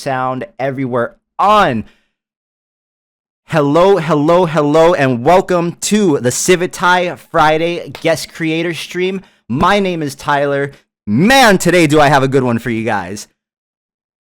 sound everywhere on. Hello, and welcome to the Civitai Friday guest creator stream. My name is Tyler. Man, today do I have a good one for you guys.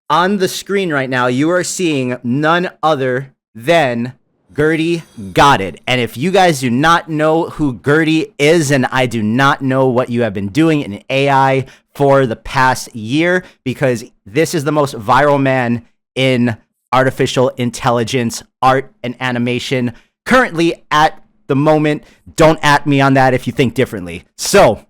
On the screen right now, you are seeing none other than Gerde Got It. And if you guys do not know who Gerde is, and I do not know what you have been doing in AI for the past year, because this is the most viral man in artificial intelligence, art, and animation currently at the moment. Don't at me on that if you think differently. So,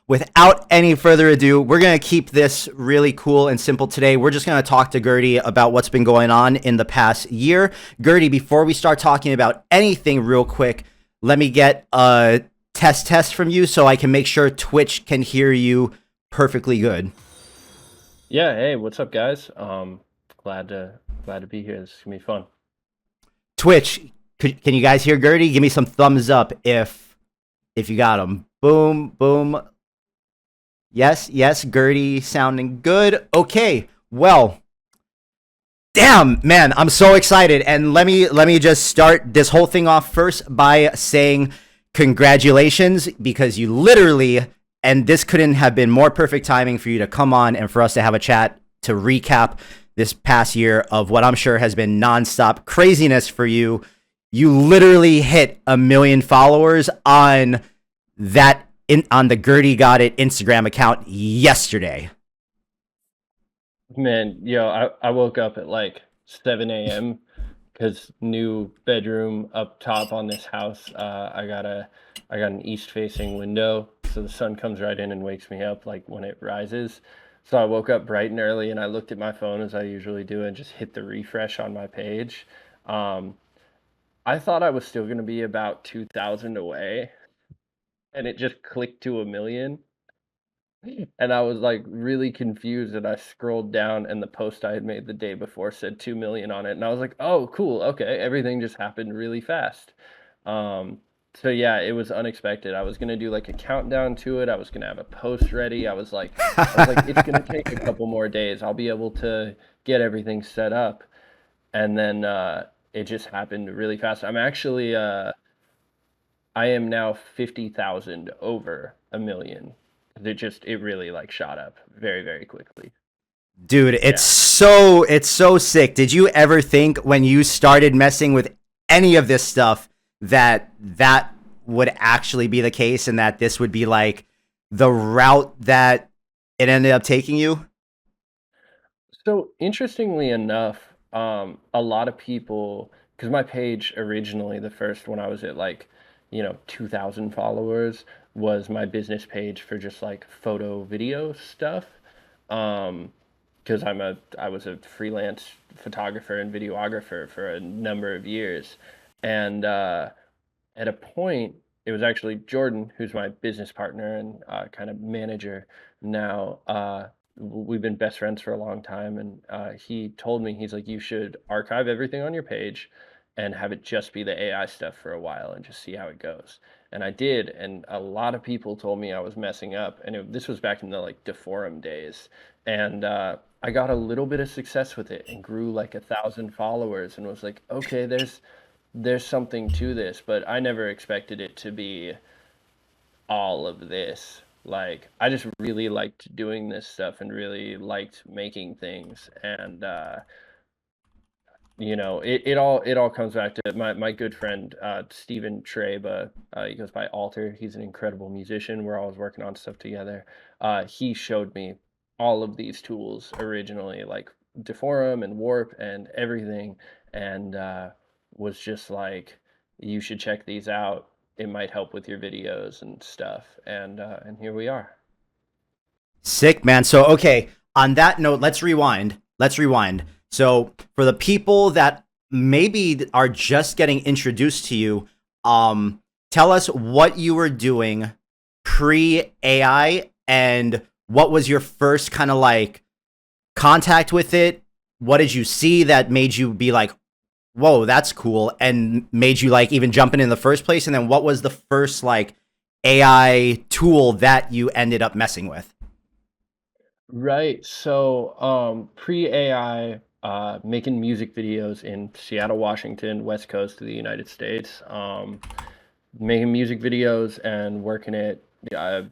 without any further ado, we're going to keep this really cool and simple today. We're just going to talk to Gerde about what's been going on in the past year. Gerde, before we start talking about anything real quick, let me get a test from you so I can make sure Twitch can hear you perfectly good. Yeah, hey, what's up, guys? Glad to be here. This is gonna be fun. Twitch, can you guys hear Gerde? Give me some thumbs up if you got them. Boom, boom. Yes, Gerde sounding good. Okay, well, damn, man, I'm so excited. And let me just start this whole thing off first by saying congratulations, because you literally, and this couldn't have been more perfect timing for you to come on and for us to have a chat to recap this past year of what I'm sure has been nonstop craziness for you. You literally hit 1 million followers on that on the Gerde Got It Instagram account yesterday. Man, yo, I woke up at like 7 a.m. because new bedroom up top on this house. I got an east-facing window, so the sun comes right in and wakes me up like when it rises. So I woke up bright and early, and I looked at my phone as I usually do and just hit the refresh on my page. I thought I was still going to be about 2,000 away, and it just clicked to 1 million. And I was like really confused, and I scrolled down, and the post I had made the day before said 2 million on it. And I was like, oh, cool. Okay. Everything just happened really fast. So yeah, it was unexpected. I was going to do like a countdown to it. I was going to have a post ready. I was like, it's going to take a couple more days. I'll be able to get everything set up. And then, it just happened really fast. I'm actually, I am now 50,000 over 1 million. It really like shot up very, very quickly. Dude, it's so sick. Did you ever think when you started messing with any of this stuff that would actually be the case, and that this would be like the route that it ended up taking you? So interestingly enough, a lot of people, because my page originally, the first one I was at like, 2,000 followers, was my business page for just like photo video stuff. Because I was a freelance photographer and videographer for a number of years. And at a point, it was actually Jordan, who's my business partner and kind of manager now. We've been best friends for a long time, and he told me, he's like, you should archive everything on your page and have it just be the AI stuff for a while and just see how it goes. And I did, and a lot of people told me I was messing up, and this was back in the like Deforum days, and I got a little bit of success with it and grew like 1,000 followers, and was like, okay, there's something to this, but I never expected it to be all of this. Like, I just really liked doing this stuff and really liked making things, and it all comes back to my good friend Stephen Treba. He goes by Alter. He's an incredible musician. We're always working on stuff together. He showed me all of these tools originally, like Deforum and Warp and everything, and was just like, you should check these out. It might help with your videos and stuff. And here we are. Sick, man. So, okay, on that note, let's rewind. So, for the people that maybe are just getting introduced to you, tell us what you were doing pre-AI, and what was your first kind of like contact with it? What did you see that made you be like, whoa, that's cool, and made you like even jump in the first place? And then what was the first like AI tool that you ended up messing with? Right. So, pre-AI, making music videos in Seattle, Washington, West Coast of the United States. Making music videos and working at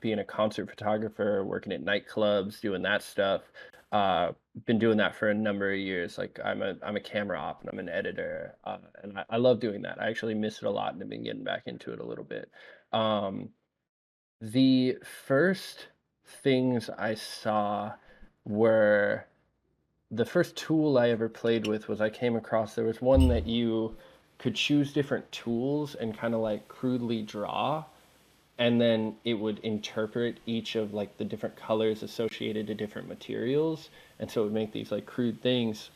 being a concert photographer, working at nightclubs, doing that stuff. Uh, been doing that for a number of years. Like I'm a camera op and I'm an editor, and I love doing that. I actually miss it a lot and have been getting back into it a little bit. Um, the first things I saw were the first tool I ever played with was I came across there was one that you could choose different tools and kind of like crudely draw, and then it would interpret each of like the different colors associated to different materials, and so it would make these like crude things.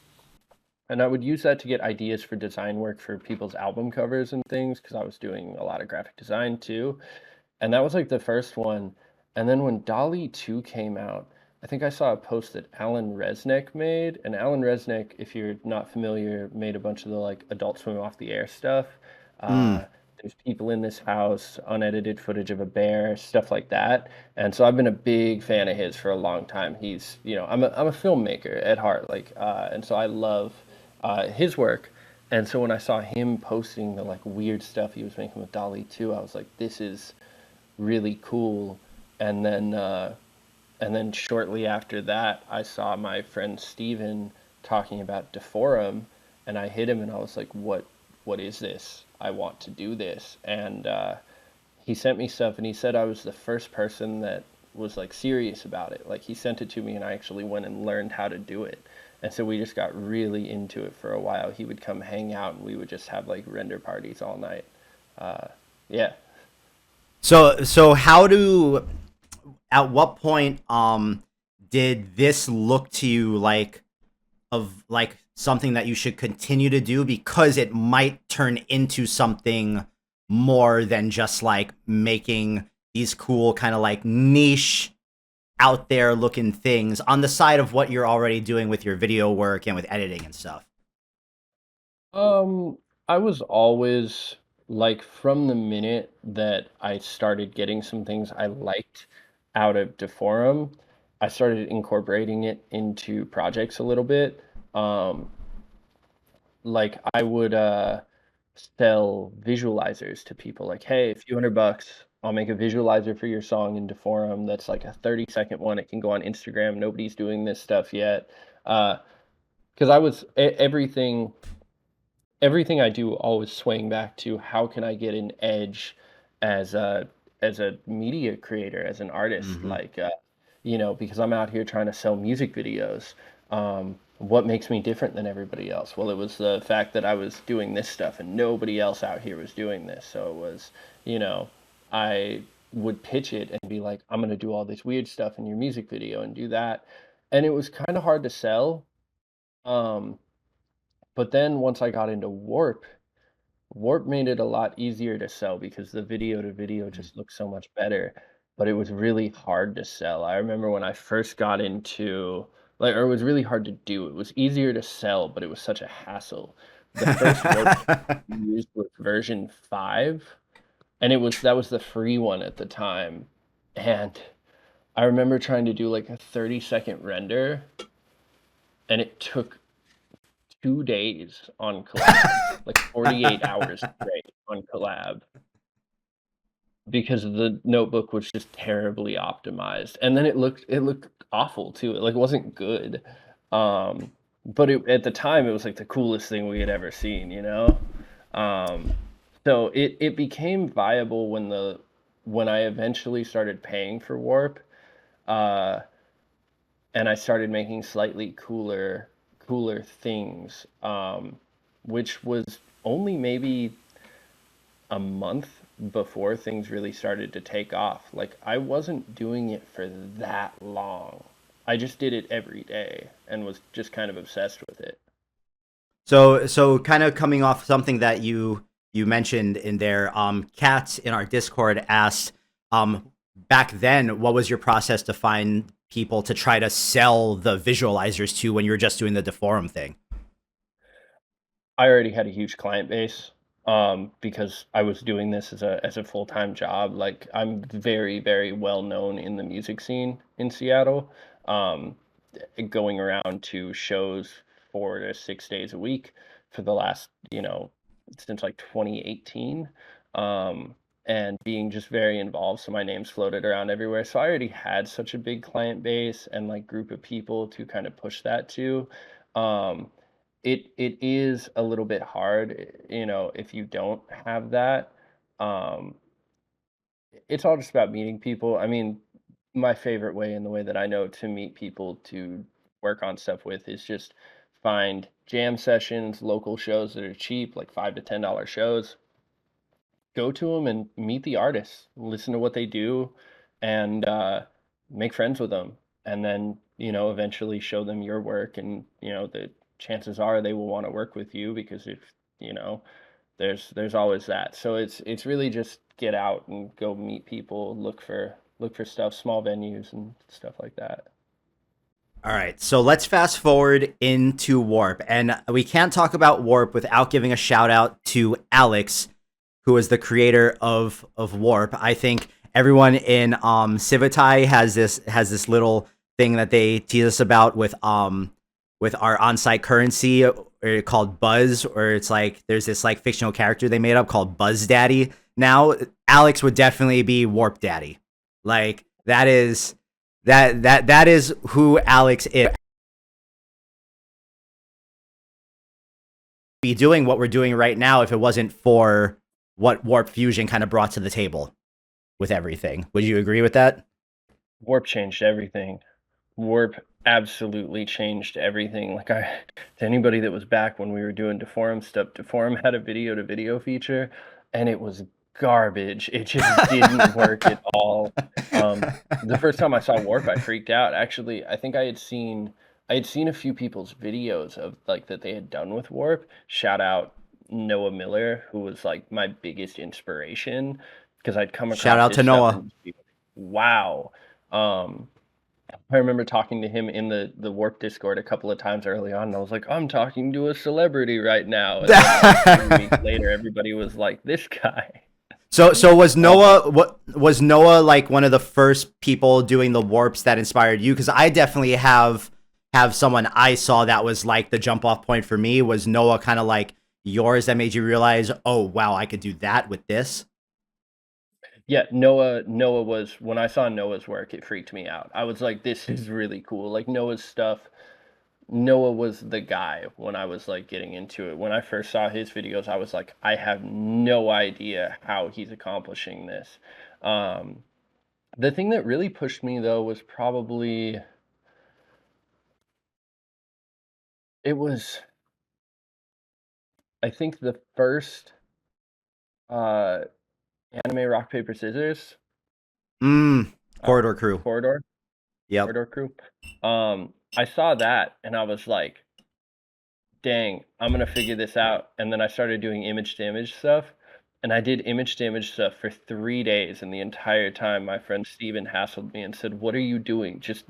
And I would use that to get ideas for design work for people's album covers and things because I was doing a lot of graphic design too. And that was like the first one. And then when Dolly 2 came out, I think I saw a post that Alan Resnick made. And Alan Resnick, if you're not familiar, made a bunch of the like Adult Swim off the air stuff. Mm. Uh, there's people in this house, unedited footage of a bear, stuff like that. And so I've been a big fan of his for a long time. He's, I'm a filmmaker at heart, and so I love his work. And so when I saw him posting the like weird stuff he was making with Dolly 2, I was like, this is really cool. And then shortly after that, I saw my friend Steven talking about Deforum, and I hit him and I was like, what is this? I want to do this. And he sent me stuff and he said I was the first person that was like serious about it. Like he sent it to me and I actually went and learned how to do it. And so we just got really into it for a while. He would come hang out and we would just have like render parties all night. Uh, yeah. So how do at what point did this look to you like of like something that you should continue to do because it might turn into something more than just like making these cool kind of like niche out there looking things on the side of what you're already doing with your video work and with editing and stuff. I was always like from the minute that I started getting some things I liked out of Deforum, I started incorporating it into projects a little bit. Um, like I would sell visualizers to people like, hey, a few $100, I'll make a visualizer for your song in Deforum that's like a 30-second one. It can go on Instagram. Nobody's doing this stuff yet. Because everything I do always swing back to how can I get an edge as a media creator, as an artist, Mm-hmm. because I'm out here trying to sell music videos. What makes me different than everybody else? Well, it was the fact that I was doing this stuff and nobody else out here was doing this. So it was, I would pitch it and be like, I'm going to do all this weird stuff in your music video and do that. And it was kind of hard to sell. Um, but then once I got into Warp made it a lot easier to sell because the video to video just looked so much better, but it was really hard to sell. I remember when I first got into or it was really hard to do. It was easier to sell, but it was such a hassle. The first Warp kit we used was version 5, and that was the free one at the time. And I remember trying to do like a 30-second render, and it took 2 days on collab, like 48 hours straight on collab, because the notebook was just terribly optimized. And then it looked awful too. It wasn't good. Um, but at the time it was like the coolest thing we had ever seen, you know? Um, so it became viable when I eventually started paying for Warp. Uh, and I started making slightly cooler things, which was only maybe a month before things really started to take off. Like I wasn't doing it for that long. I just did it every day and was just kind of obsessed with it. So kind of coming off something that you mentioned in there, Kat in our Discord asked, back then, what was your process to find people to try to sell the visualizers to when you were just doing the deforum thing? I already had a huge client base, because I was doing this as a full-time job. Like I'm very, very well known in the music scene in Seattle. um, going around to shows 4 to 6 days a week for the last, since like 2018. And being just very involved. So my name's floated around everywhere. So I already had such a big client base and like group of people to kind of push that to. Um, it is a little bit hard, if you don't have that. Um, it's all just about meeting people. I mean, my favorite way and the way that I know to meet people to work on stuff with is just find jam sessions, local shows that are cheap, like $5 to $10 shows. Go to them and meet the artists, listen to what they do, and make friends with them. And then, eventually show them your work. And, the chances are they will want to work with you because if, you know, there's always that. So it's really just get out and go meet people, look for stuff, small venues and stuff like that. All right, so let's fast forward into Warp. And we can't talk about Warp without giving a shout out to Alex, who is the creator of Warp. I think everyone in Civitai has this little thing that they tease us about with our on-site currency called Buzz, or it's like there's this like fictional character they made up called Buzz Daddy. Now Alex would definitely be Warp Daddy. Like that is that is who Alex is. Be doing what we're doing right now if it wasn't for what Warp Fusion kind of brought to the table with everything. Would you agree with that? Warp changed everything. Warp absolutely changed everything. Like to anybody that was back when we were doing Deforum stuff, Deforum had a video to video feature and it was garbage. It just didn't work at all. The first time I saw Warp, I freaked out. Actually, I think I had seen a few people's videos of like that they had done with Warp. Shout out Noah Miller, who was like my biggest inspiration because I'd come across Shout out his to stuff Noah. and just be like, wow. I remember talking to him in the Warp Discord a couple of times early on, and I was like, I'm talking to a celebrity right now. And then like 3 weeks later, everybody was like, this guy. So was Noah like one of the first people doing the warps that inspired you? Because I definitely have someone I saw that was like the jump off point for me. Was Noah kind of like yours that made you realize, oh wow, I could do that with this? Yeah, Noah was, when I saw Noah's work, it freaked me out. I was like, this is really cool. Like Noah's stuff, Noah was the guy when I was like getting into it. When I first saw his videos, I was like, I have no idea how he's accomplishing this. Um, the thing that really pushed me though was probably it was I think the first uh anime rock paper scissors Corridor Crew. corridor Yep. corridor crew. I saw that and I was like, dang, I'm gonna figure this out. And then I started doing image to image stuff. And I did image to image stuff for 3 days, and the entire time my friend Steven hassled me and said, what are you doing? Just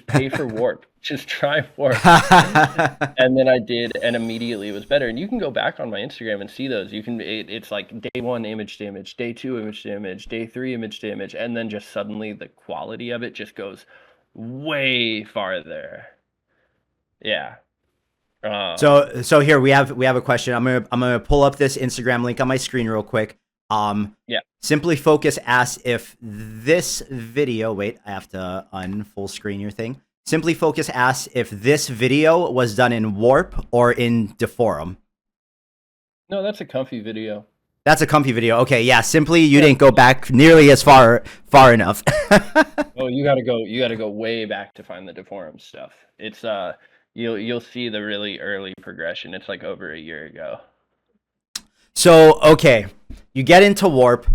pay for Warp. Just try Warp. And then I did, and immediately it was better. And you can go back on my Instagram and see those. It's like day 1 image to image, day 2 image to image, day 3 image to image, and then just suddenly the quality of it just goes way farther. Yeah. So here we have a question. I'm gonna pull up this Instagram link on my screen real quick. Yeah. Simply Focus asks if this video. Wait, I have to unfull screen your thing. Simply Focus asks if this video was done in Warp or in Deforum. No, that's a comfy video. That's a comfy video. Okay, yeah. Simply, you didn't go back nearly as far enough. Oh, you gotta go way back to find the Deforum stuff. It's you'll see the really early progression. It's like over a year ago. So okay, you get into Warp.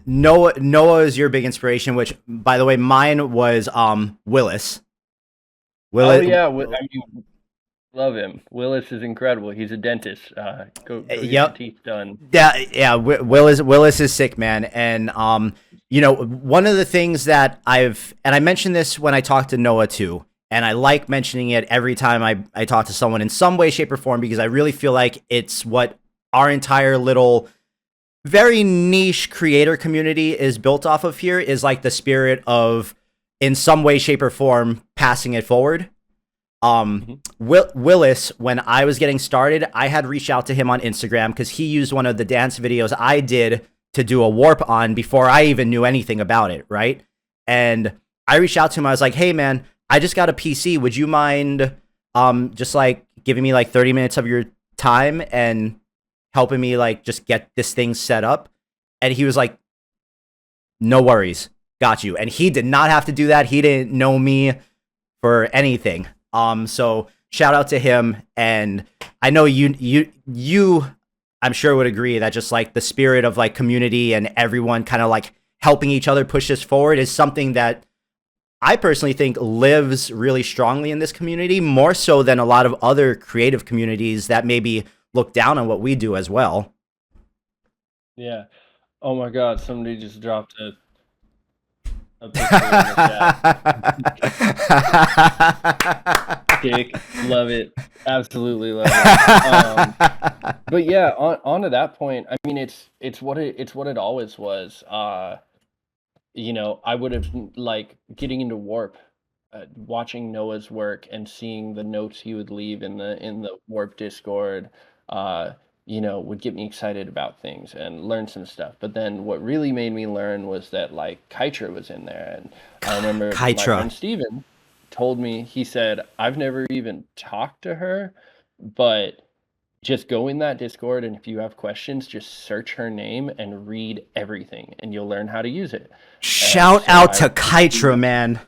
Noah is your big inspiration, which by the way, mine was Willis. Oh yeah, I mean, love him. Willis is incredible. He's a dentist. Go get your teeth done. Yeah. Willis is sick, man. And one of the things that I mentioned this when I talked to Noah too, and I like mentioning it every time I talk to someone in some way, shape, or form, because I really feel like it's what our entire little very niche creator community is built off of here, is like the spirit of in some way, shape, or form passing it forward. Mhm. Willis, when I was getting started, I had reached out to him on Instagram because he used one of the dance videos I did to do a warp on before I even knew anything about it, right? And I reached out to him. I was like, "Hey, man, I just got a PC. Would you mind, just like giving me like 30 minutes of your time and helping me like just get this thing set up?" And he was like, "No worries, got you." And he did not have to do that. He didn't know me for anything. So shout out to him. And I know you, I'm sure would agree that just like the spirit of like community and everyone kind of like helping each other push this forward is something that I personally think lives really strongly in this community, more so than a lot of other creative communities that maybe look down on what we do as well. Yeah. Oh my God, somebody just dropped a picture in the chat. Dick, love it. Absolutely love it. But yeah, on to that point, I mean, it's what it always was. I would have like getting into Warp, watching Noah's work and seeing the notes he would leave in the Warp Discord, would get me excited about things and learn some stuff. But then what really made me learn was that like Kytra was in there, and I remember my Kytra. friend Steven told me, he said, I've never even talked to her, but just go in that Discord, and if you have questions, just search her name and read everything, and you'll learn how to use it. And Shout so out to Kytra, man.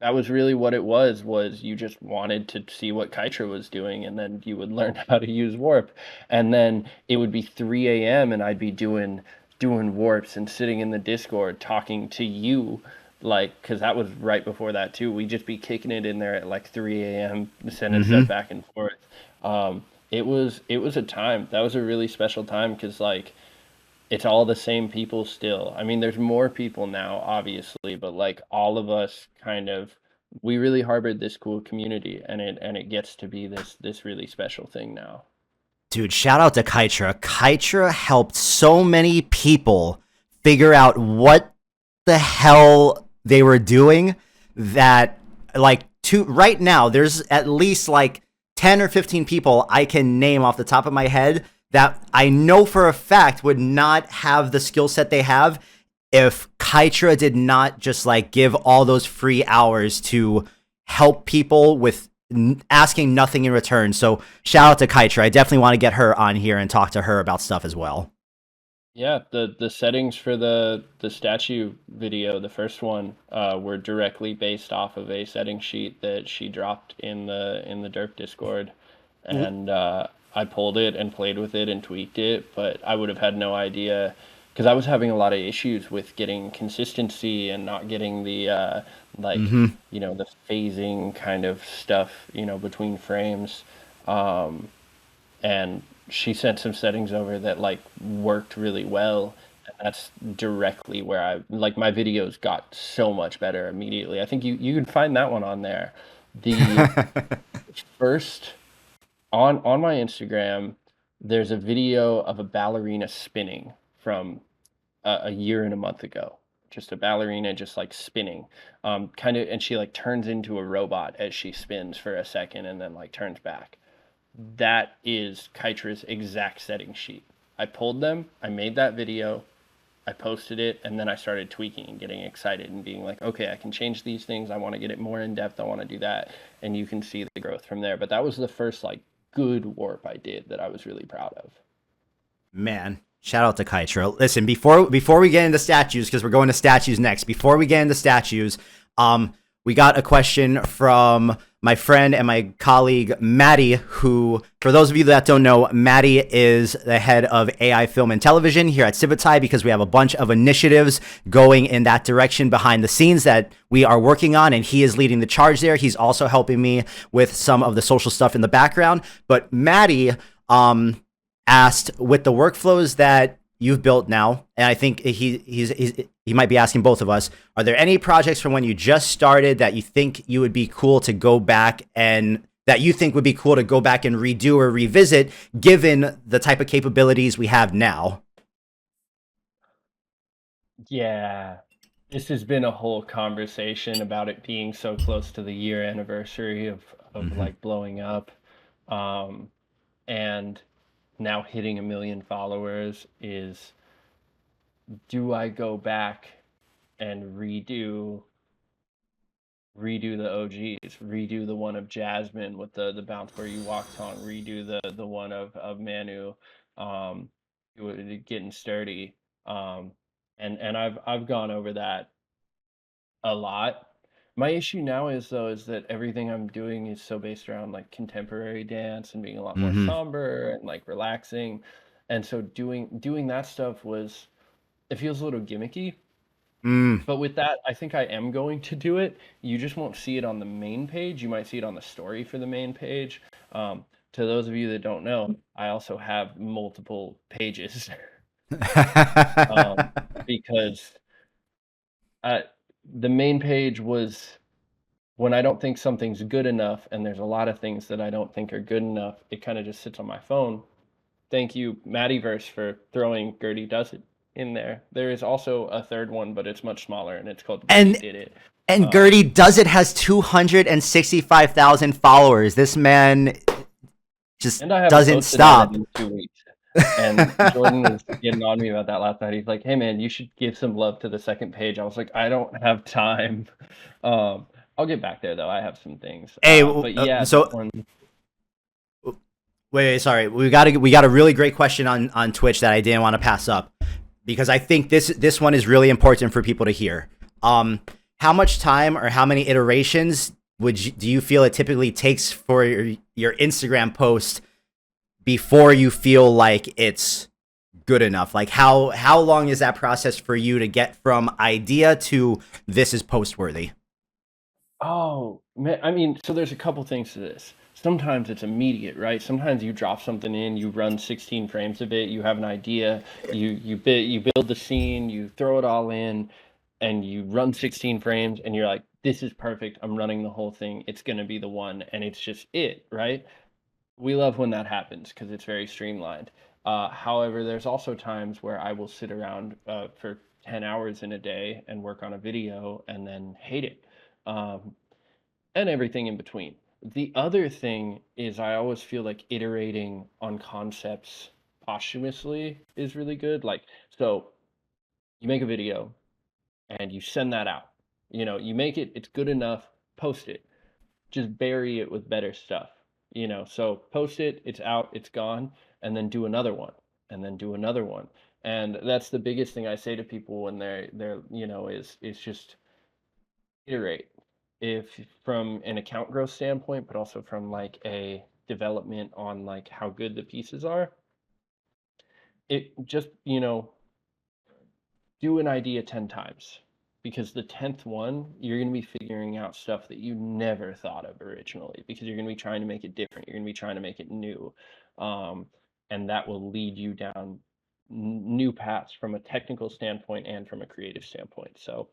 that was really what it was you just wanted to see what Kytra was doing, and then you would learn how to use Warp. And then it would be 3 a.m. and I'd be doing warps and sitting in the Discord talking to you, like, because that was right before that too. We'd just be kicking it in there at like 3 a.m. sending stuff back and forth. It was a time. That was a really special time because like it's all the same people still. I mean, there's more people now, obviously, but like all of us kind of, we really harbored this cool community, and it gets to be this really special thing now. Dude, shout out to Kytra. Kytra helped so many people figure out what the hell they were doing that like to right now there's at least like 10 or 15 people I can name off the top of my head that I know for a fact would not have the skill set they have if Kytra did not just like give all those free hours to help people with asking nothing in return. So shout out to Kytra. I definitely want to get her on here and talk to her about stuff as well. Yeah, the settings for the statue video, the first one, were directly based off of a setting sheet that she dropped in the Derp Discord, and I pulled it and played with it and tweaked it, but I would have had no idea because I was having a lot of issues with getting consistency and not getting the like the phasing kind of stuff between frames. And she sent some settings over that like worked really well, and that's directly where I like my videos got so much better immediately. I think you can find that one on there. The first on my Instagram, there's a video of a ballerina spinning from a year and a month ago. Just a ballerina just like spinning, kind of, and she like turns into a robot as she spins for a second and then like turns back. That is Kytra's exact setting sheet. I pulled them, I made that video, I posted it, and then I started tweaking and getting excited and being like, okay, I can change these things. I want to get it more in depth. I want to do that. And you can see the growth from there. But that was the first like good warp I did that I was really proud of. Man, shout out to Kytra. Listen, before we get into statues, because we're going to statues next. Before we get into statues, we got a question from my friend and my colleague Maddie, who, for those of you that don't know, Maddie is the head of AI film and television here at Civitai, because we have a bunch of initiatives going in that direction behind the scenes that we are working on, and he is leading the charge there. He's also helping me with some of the social stuff in the background. But Maddie asked, with the workflows that you've built now, and I think he might be asking both of us, are there any projects from when you just started that you think you would be cool to go back and that you think would be cool to go back and redo or revisit given the type of capabilities we have now? Yeah. This has been a whole conversation about it being so close to the year anniversary of Hmm. like blowing up. Um, and now hitting 1 million followers is, do I go back and redo the OGs, redo the one of Jasmine with the bounce where you walk song, redo the one of Manu, um, getting sturdy, um, and I've gone over that a lot. My issue now is though is that everything I'm doing is so based around like contemporary dance and being a lot more Hmm. somber and like relaxing, and so doing that stuff was, it feels a little gimmicky. Mm. But with that, I think I am going to do it. You just won't see it on the main page. You might see it on the story for the main page. To those of you that don't know, I also have multiple pages um, because uh, the main page was when I don't think something's good enough, and there's a lot of things that I don't think are good enough. It kind of just sits on my phone. Thank you, Mattyverse, for throwing Gerde Does It in there. There is also a third one, but it's much smaller, and it's called Gerde and Did It. and Um, Gerde Does It has 265,000 followers. This man just and I haven't doesn't posted on it stop. in 2 weeks. And Jordan was getting on me about that last night. He's like, "Hey man, you should give some love to the second page." I was like, "I don't have time." Um, I'll get back there though. I have some things. Hey, But yeah, that so one. wait, sorry. We got a really great question on Twitch that I didn't want to pass up because I think this one is really important for people to hear. Um, how much time or how many iterations do you feel it typically takes for your Instagram post before you feel like it's good enough? Like how long is that process for you to get from idea to this is post worthy? Oh, man, I mean, so there's a couple things to this. Sometimes it's immediate, right? Sometimes you drop something in, you run 16 frames of it, you have an idea, you build the scene, you throw it all in, and you run 16 frames, and you're like, this is perfect. I'm running the whole thing. It's gonna be the one, and it's just it, right? We love when that happens because it's very streamlined. However, there's also times where I will sit around for 10 hours in a day and work on a video and then hate it. Um, and everything in between. The other thing is I always feel like iterating on concepts posthumously is really good. Like, so you make a video and you send that out. You make it, it's good enough, post it. Just bury it with better stuff. So post it, it's out, it's gone, and then do another one, and then do another one. And that's the biggest thing I say to people when they're is just iterate, if from an account growth standpoint, but also from like a development on like how good the pieces are. It just, do an idea 10 times, because the 10th one, you're going to be figuring out stuff that you never thought of originally, because you're going to be trying to make it different. You're going to be trying to make it new. Um, and that will lead you down new paths from a technical standpoint and from a creative standpoint. So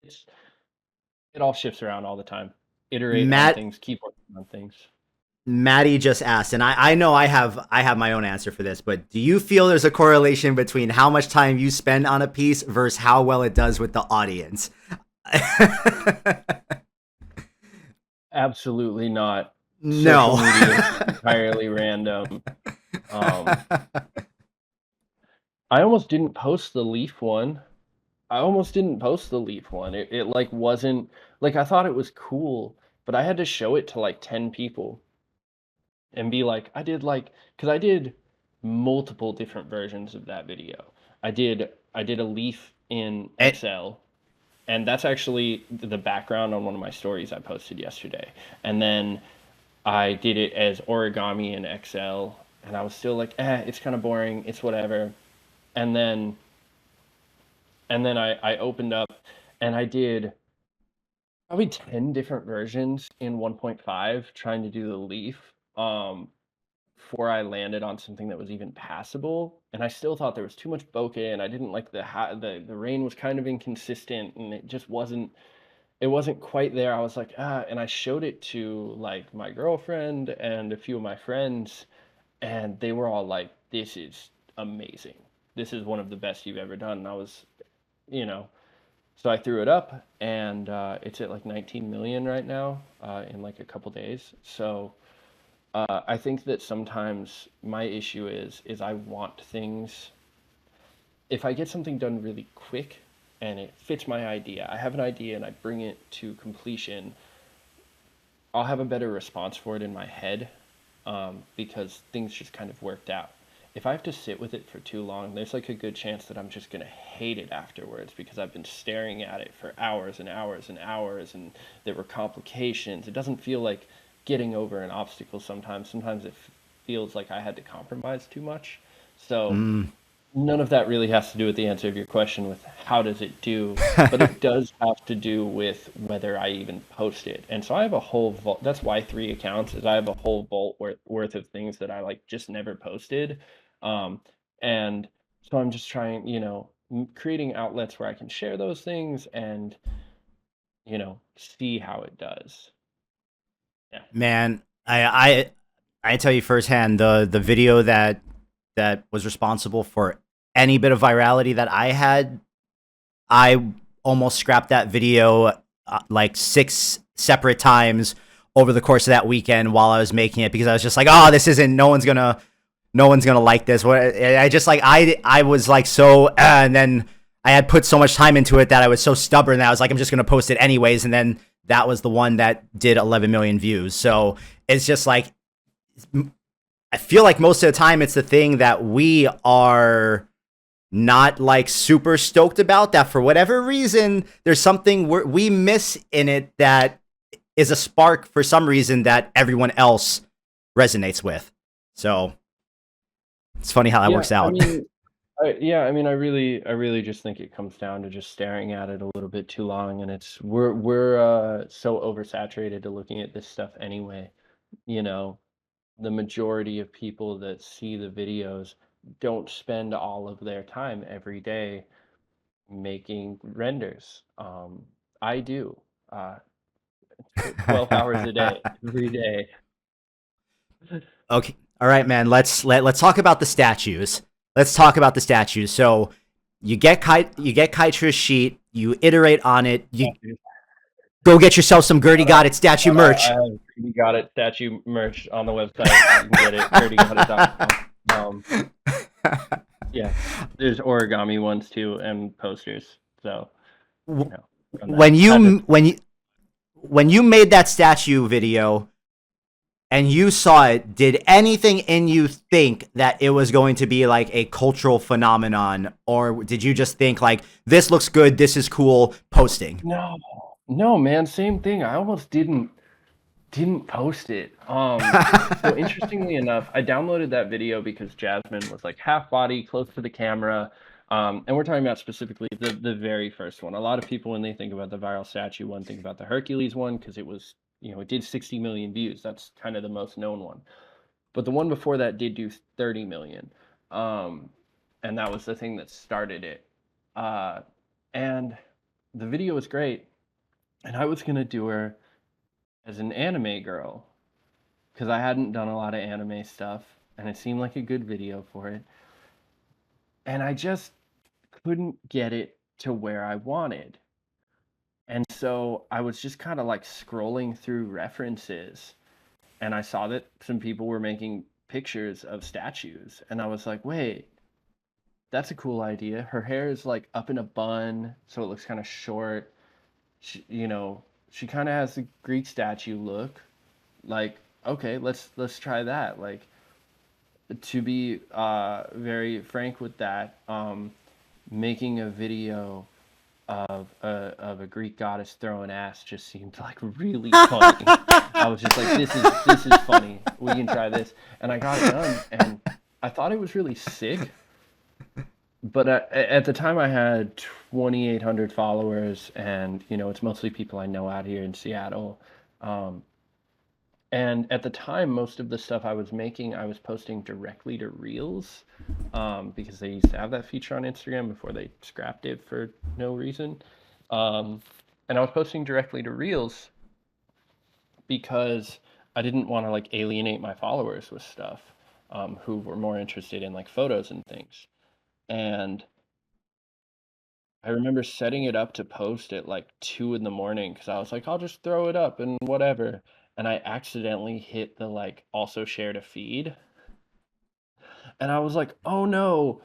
it's it all shifts around all the time. Iterate on Matt things, keep working on things. Maddie just asked, and I know I have my own answer for this, but do you feel there's a correlation between how much time you spend on a piece versus how well it does with the audience? Absolutely not. Social No. media is entirely random. Um, I almost didn't post the leaf one. I almost didn't post the leaf one. It like wasn't like, I thought it was cool, but I had to show it to like 10 people and be like, because I did multiple different versions of that video. I did a leaf in And, Excel, and that's actually the background on one of my stories I posted yesterday. And then I did it as origami in Excel, and I was still like, it's kind of boring. It's whatever. And then I opened up and I did probably 10 different versions in 1.5 trying to do the leaf. Before I landed on something that was even passable, and I still thought there was too much bokeh, and I didn't like the rain was kind of inconsistent, and it wasn't quite there. I was like, and I showed it to like my girlfriend and a few of my friends, and they were all like, "This is amazing. This is one of the best you've ever done." And I was, you know, So I threw it up, and it's at like 19 million right now in like a couple days. So I think that sometimes my issue is I want things. If I get something done really quick and it fits my idea, I have an idea and I bring it to completion, I'll have a better response for it in my head, because things just kind of worked out. If I have to sit with it for too long, there's like a good chance that I'm just gonna hate it afterwards because I've been staring at it for hours and hours and hours, and there were complications. It doesn't feel like getting over an obstacle sometimes. Sometimes it feels like I had to compromise too much. So Mm. none of that really has to do with the answer of your question with how does it do, but it does have to do with whether I even post it. And so I have a whole vault. That's why 3 accounts is I have a whole vault worth of things that I like just never posted. Um, and so I'm just trying, creating outlets where I can share those things and, see how it does. Yeah. Man, I tell you firsthand, the video that was responsible for any bit of virality that I had, I almost scrapped that video like 6 separate times over the course of that weekend while I was making it, because I was just like, oh, this isn't, no one's gonna like this. I just like I was like so, and then I had put so much time into it that I was so stubborn that I was like, I'm just gonna post it anyways, and then that was the one that did 11 million views. So it's just like, I feel like most of the time it's the thing that we are not like super stoked about, that for whatever reason there's something we miss in it that is a spark for some reason that everyone else resonates with. So it's funny how that Yeah, works I out. mean, I really just think it comes down to just staring at it a little bit too long, and we're so oversaturated to looking at this stuff anyway. You know, the majority of people that see the videos don't spend all of their time every day making renders. I do, 12 hours a day, every day. Okay. All right, man. Let's talk about the statues. Let's talk about the statues. So you get Kytra's sheet, you iterate on it, you go get yourself some Gerde Shout Got out, It statue shout out, I merch. have Gerde Got It statue merch on the website. You can get it, gerdegotit.com. Yeah, there's origami ones too and posters. So, from that. when Had to. you when you when you made that statue video and you saw it, did anything in you think that it was going to be like a cultural phenomenon, or did you just think like, this looks good, this is cool, posting? No, no, man, same thing. I almost didn't post it. So interestingly enough, I downloaded that video because Jasmine was like half body, close to the camera. And we're talking about specifically the very first one. A lot of people, when they think about the viral statue one, think about the Hercules one because it was, it did 60 million views. That's kind of the most known one. But the one before that did do 30 million. Um, and that was the thing that started it. Uh, and the video was great. And I was gonna do her as an anime girl because I hadn't done a lot of anime stuff and it seemed like a good video for it. And I just couldn't get it to where I wanted. And so I was just kind of like scrolling through references and I saw that some people were making pictures of statues. And I was like, wait, that's a cool idea. Her hair is like up in a bun, so it looks kind of short. She kind of has the Greek statue look. Like, okay, let's try that. Like, to be very frank with that, making a video of a Greek goddess throwing ass just seemed like really funny. I was just like, this is funny. We can try this, and I got it done, and I thought it was really sick. But at the time, I had 2,800 followers, and it's mostly people I know out here in Seattle. Um, And at the time, most of the stuff I was making, I was posting directly to Reels, because they used to have that feature on Instagram before they scrapped it for no reason. Um, and I was posting directly to Reels because I didn't want to like alienate my followers with stuff, who were more interested in like photos and things. And I remember setting it up to post at like 2 in the morning because I was like, I'll just throw it up and whatever. And I accidentally hit the like also share to feed. And I was like, oh no,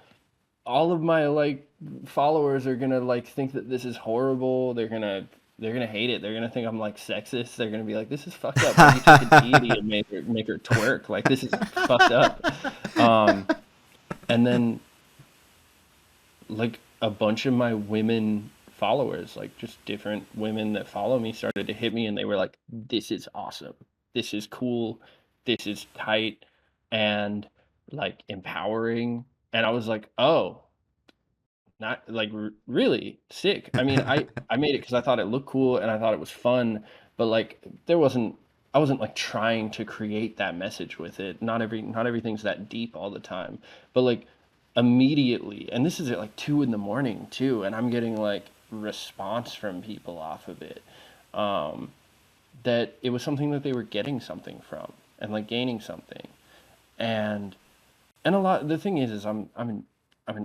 all of my like followers are gonna like think that this is horrible. They're gonna hate it. They're gonna think I'm like sexist. They're gonna be like, this is fucked up. Why'd you take a deity and make her twerk? Like this is fucked up. Um, and then like a bunch of my women followers, like just different women that follow me, started to hit me and they were like, this is awesome. This is cool. This is tight and like empowering. And I was like, oh, not like really sick. I mean, I made it because I thought it looked cool and I thought it was fun, but like I wasn't like trying to create that message with it. Not everything's that deep all the time, but like immediately, and this is at like 2 in the morning too, and I'm getting like response from people off of it, um, that it was something that they were getting something from and like gaining something, and a lot the thing is I'm an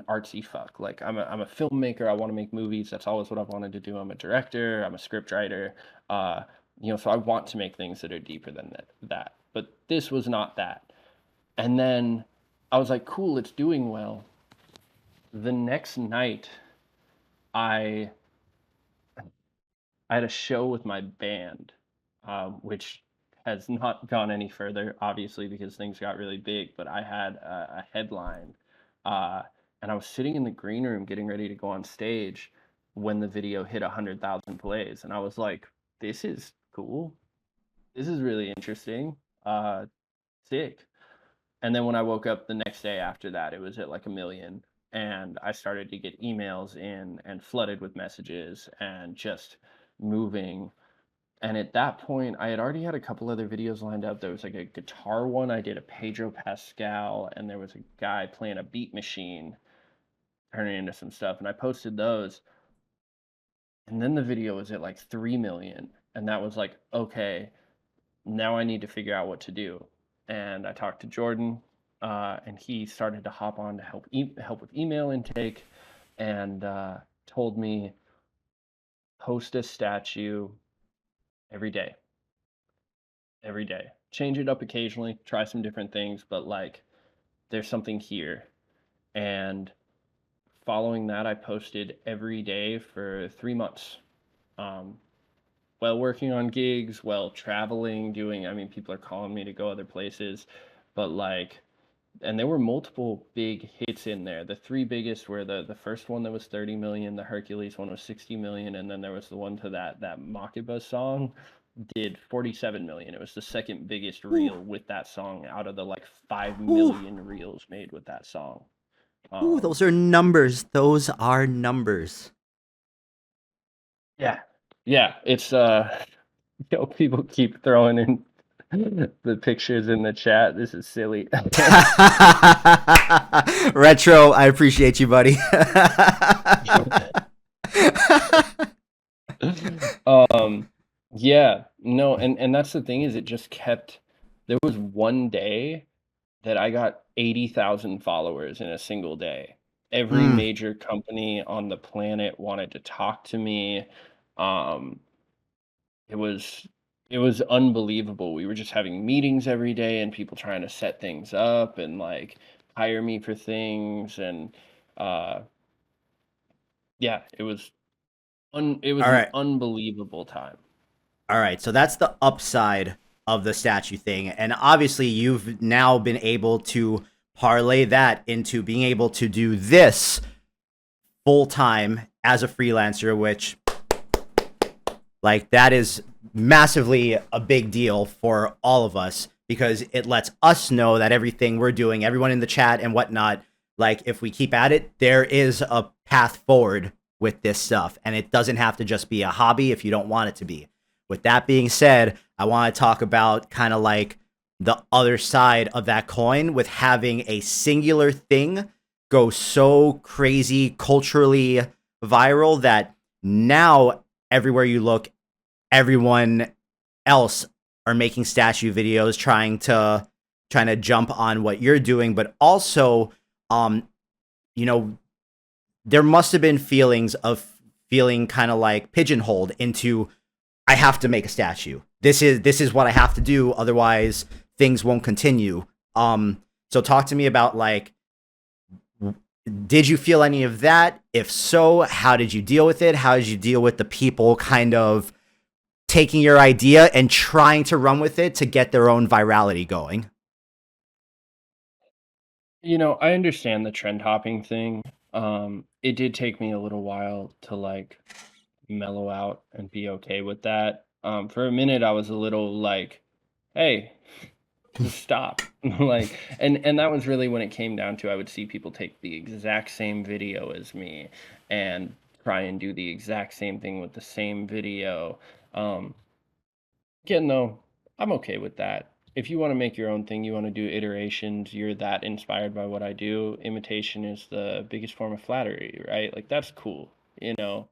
artsy fuck. Like I'm a filmmaker. I want to make movies. That's always what I've wanted to do. I'm a director. I'm a script writer. Uh, so I want to make things that are deeper than that. But this was not that. And then I was like, cool, it's doing well. The next night, I I had a show with my band, which has not gone any further, obviously, because things got really big. But I had a headline, uh, and I was sitting in the green room getting ready to go on stage when the video hit 100,000 plays, and I was like, "This is cool. This is really interesting. Uh, Sick." And then when I woke up the next day after that, it was at like a million, and I started to get emails in and flooded with messages and just moving. And at that point, I had already had a couple other videos lined up. There was like a guitar one. I did a Pedro Pascal, and there was a guy playing a beat machine, turning into some stuff. And I posted those. And then the video was at like 3 million. And that was like, okay, now I need to figure out what to do. And I talked to Jordan, and he started to hop on to help with email intake, and told me post a statue every day, every day. Change it up occasionally, try some different things, but like there's something here. And following that, I posted every day for 3 months. Um, while working on gigs, while traveling, I mean, people are calling me to go other places, but like, and there were multiple big hits in there. The three biggest were the first one that was 30 million, the Hercules one was 60 million, and then there was the one to that Makeba song did 47 million. It was the second biggest reel with that song out of the like 5 Ooh, million reels made with that song. ooh, Um, those are numbers. Those are numbers. yeah, yeah, it's people keep throwing in the pictures in the chat. This is silly. Retro, I appreciate you, buddy. Um, yeah, no, and that's the thing is it just kept there was one day that I got 80,000 followers in a single day. Every Mm. major company on the planet wanted to talk to me. Um, it was it was unbelievable. We were just having meetings every day and people trying to set things up and like hire me for things and uh yeah, it was All an right. unbelievable time. All right. So that's the upside of the statue thing. And obviously, you've now been able to parlay that into being able to do this full time as a freelancer, which, like, that is massively a big deal for all of us because it lets us know that everything we're doing, everyone in the chat and whatnot, like, if we keep at it, there is a path forward with this stuff. And it doesn't have to just be a hobby if you don't want it to be. With that being said, I want to talk about kind of like the other side of that coin with having a singular thing go so crazy culturally viral that now everywhere you look, everyone else are making statue videos trying to jump on what you're doing, but also, um, you know, there must have been feelings of feeling kind of like pigeonholed into, I have to make a statue. This is what I have to do, otherwise things won't continue. So talk to me about, like, did you feel any of that? If so, how did you deal with it? How did you deal with the people kind of taking your idea and trying to run with it to get their own virality going? I understand the trend hopping thing. It did take me a little while to like mellow out and be okay with that. For a minute I was a little like, hey, just stop. Like, and that was really when it came down to, I would see people take the exact same video as me and try and do the exact same thing with the same video. Um, Again, though, I'm okay with that. If you want to make your own thing, you want to do iterations, you're that inspired by what I do. Imitation is the biggest form of flattery, right? Like that's cool, you know.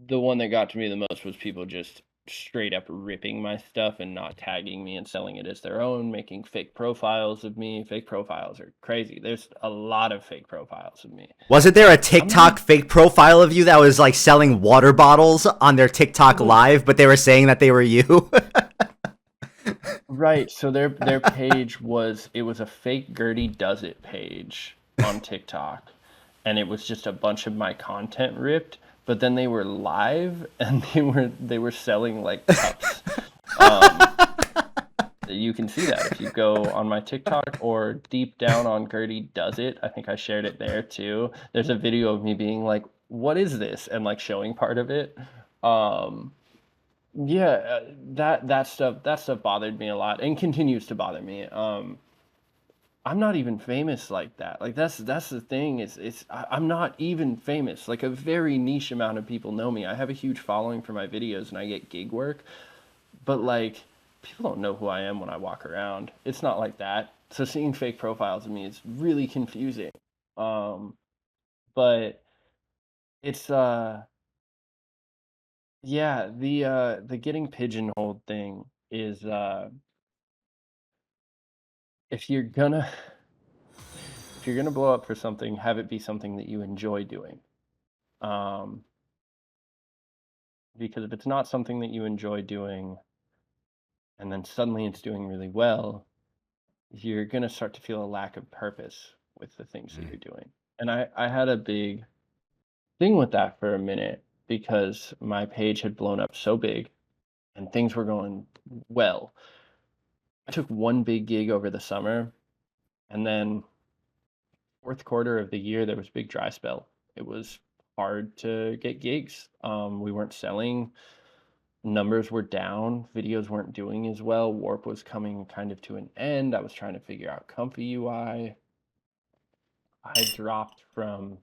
The one that got to me the most was people just straight up ripping my stuff and not tagging me and selling it as their own, making fake profiles of me. Fake profiles are crazy. There's a lot of fake profiles of me. Wasn't there a I'm not TikTok fake profile of you that was like selling water bottles on their TikTok even live, but they were saying that they were you? right. So their page was, it was a fake Gerde Does It page on TikTok, and it was just a bunch of my content ripped. But then they were live and they were selling like cups. Um, you can see that if you go on my TikTok or deep down on Gerde Does It. I think I shared it there too. There's a video of me being like, "What is this?" and like showing part of it. Um, yeah, that stuff bothered me a lot and continues to bother me. I'm not even famous like that. Like that's the thing, I'm not even famous. Like a very niche amount of people know me. I have a huge following for my videos and I get gig work, but like people don't know who I am when I walk around. It's not like that. So seeing fake profiles of me is really confusing. Um, but it's yeah, the getting pigeonholed thing is if you're gonna if you're gonna blow up for something, have it be something that you enjoy doing. Um, because if it's not something that you enjoy doing and then suddenly it's doing really well, you're gonna start to feel a lack of purpose with the things that you're doing. And I had a big thing with that for a minute because my page had blown up so big and things were going well. I took one big gig over the summer, and then fourth quarter of the year there was a big dry spell. It was hard to get gigs. We weren't selling, numbers were down, videos weren't doing as well. Warp was coming kind of to an end. I was trying to figure out Comfy UI. I dropped from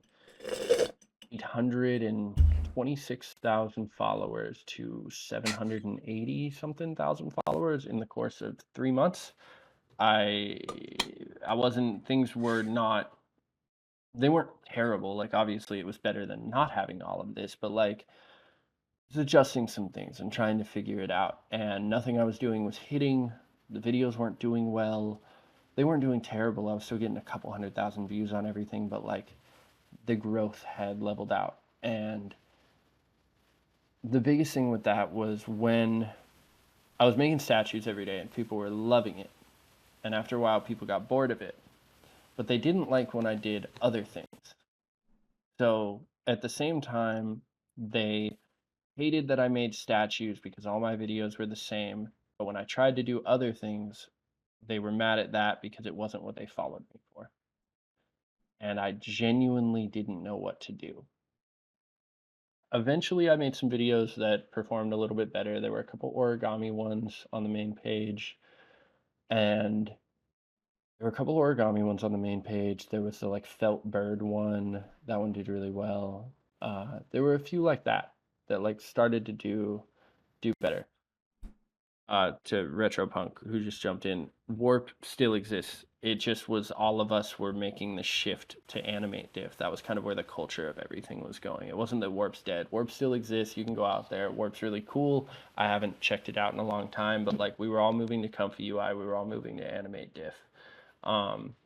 826,000 followers to 780 something thousand followers in the course of 3 months. I I wasn't, things were not, they weren't terrible. Like obviously it was better than not having all of this, but like was adjusting some things and trying to figure it out. And nothing I was doing was hitting. The videos weren't doing well. They weren't doing terrible. I was still getting a couple 100,000 views on everything, but like the growth had leveled out. And the biggest thing with that was when I was making statues every day and people were loving it. And after a while, people got bored of it. But they didn't like when I did other things. So at the same time, they hated that I made statues because all my videos were the same. But when I tried to do other things, they were mad at that because it wasn't what they followed me for. And I genuinely didn't know what to do. Eventually, I made some videos that performed a little bit better. There were a couple origami ones on the main page, and there were a couple origami ones on the main page. There was the like felt bird one. That one did really well. There were a few like that that like started to do better. To Retropunk, who just jumped in, Warp still exists. It just was all of us were making the shift to animate diff. That was kind of where the culture of everything was going. It wasn't that Warp's dead. Warp still exists. You can go out there. Warp's really cool. I haven't checked it out in a long time, but like we were all moving to Comfy UI. We were all moving to animate diff. Um,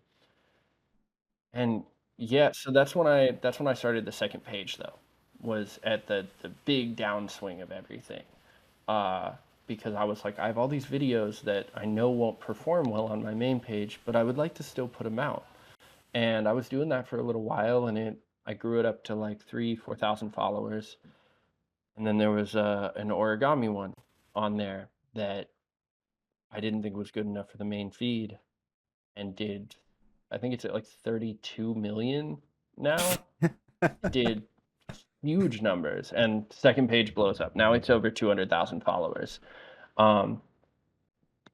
and Yeah, so that's when I started the second page though, was at the big downswing of everything. Uh, because I was like, I have all these videos that I know won't perform well on my main page, but I would like to still put them out. And I was doing that for a little while, and I grew it up to like 4,000 followers. And then there was an origami one on there that I didn't think was good enough for the main feed, and did, I think it's at like 32 million now. It did huge numbers, and second page blows up. Now it's over 200,000 followers. Um,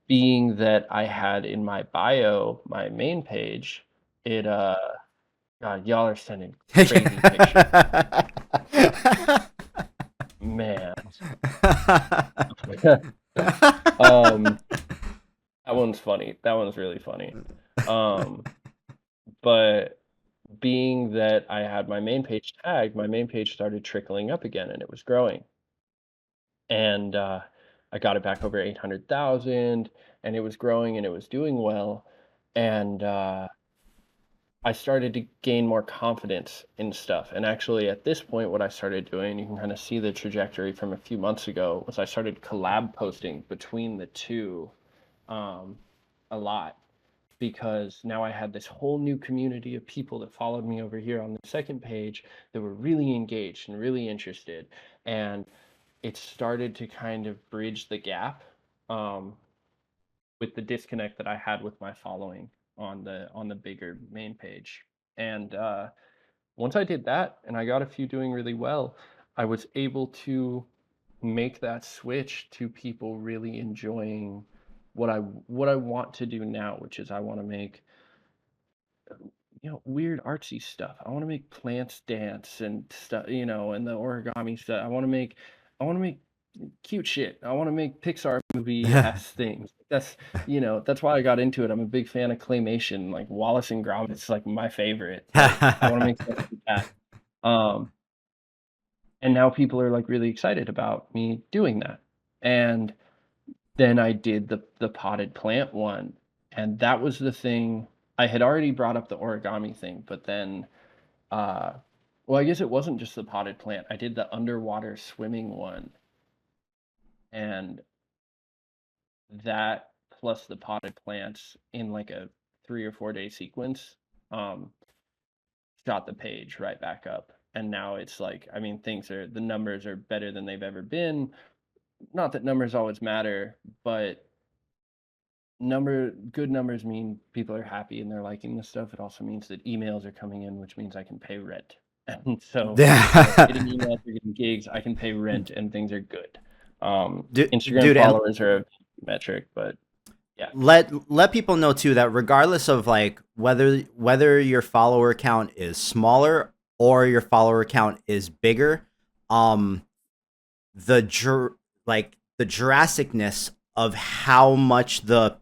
Being that I had in my bio, my main page, it God, y'all are sending crazy pictures. Man. Um, that one's funny. That one's really funny. Um, but being that I had my main page tagged, my main page started trickling up again, and it was growing. And I got it back over 800,000, and it was growing and it was doing well. And I started to gain more confidence in stuff. And actually, at this point, what I started doing, you can kind of see the trajectory from a few months ago, was I started collab posting between the two um, a lot, because now I had this whole new community of people that followed me over here on the second page that were really engaged and really interested. And it started to kind of bridge the gap um, with the disconnect that I had with my following on the bigger main page. And once I did that, and I got a few doing really well, I was able to make that switch to people really enjoying what I want to do now, which is I want to make weird artsy stuff. I want to make plants dance and stuff, and the origami stuff. I want to make cute shit. I want to make Pixar movie ass things. That's why I got into it. I'm a big fan of claymation, like Wallace and Gromit's like my favorite. Like I want to make stuff like that. Um, and now people are like really excited about me doing that. And then I did the potted plant one, and that was the thing. I had already brought up the origami thing, but then uh well, I guess it wasn't just the potted plant. I did the underwater swimming one, and that plus the potted plants in like a 3 or 4 day sequence um shot the page right back up. And now it's like, I mean, the numbers are better than they've ever been. Not that numbers always matter, but good numbers mean people are happy and they're liking the stuff. It also means that emails are coming in, which means I can pay rent. And so, getting emails or getting gigs, I can pay rent, and things are good. Instagram Dude, and followers are a metric, but yeah. let people know too that regardless of like whether your follower count is smaller or your follower count is bigger, um the drasticness of how much that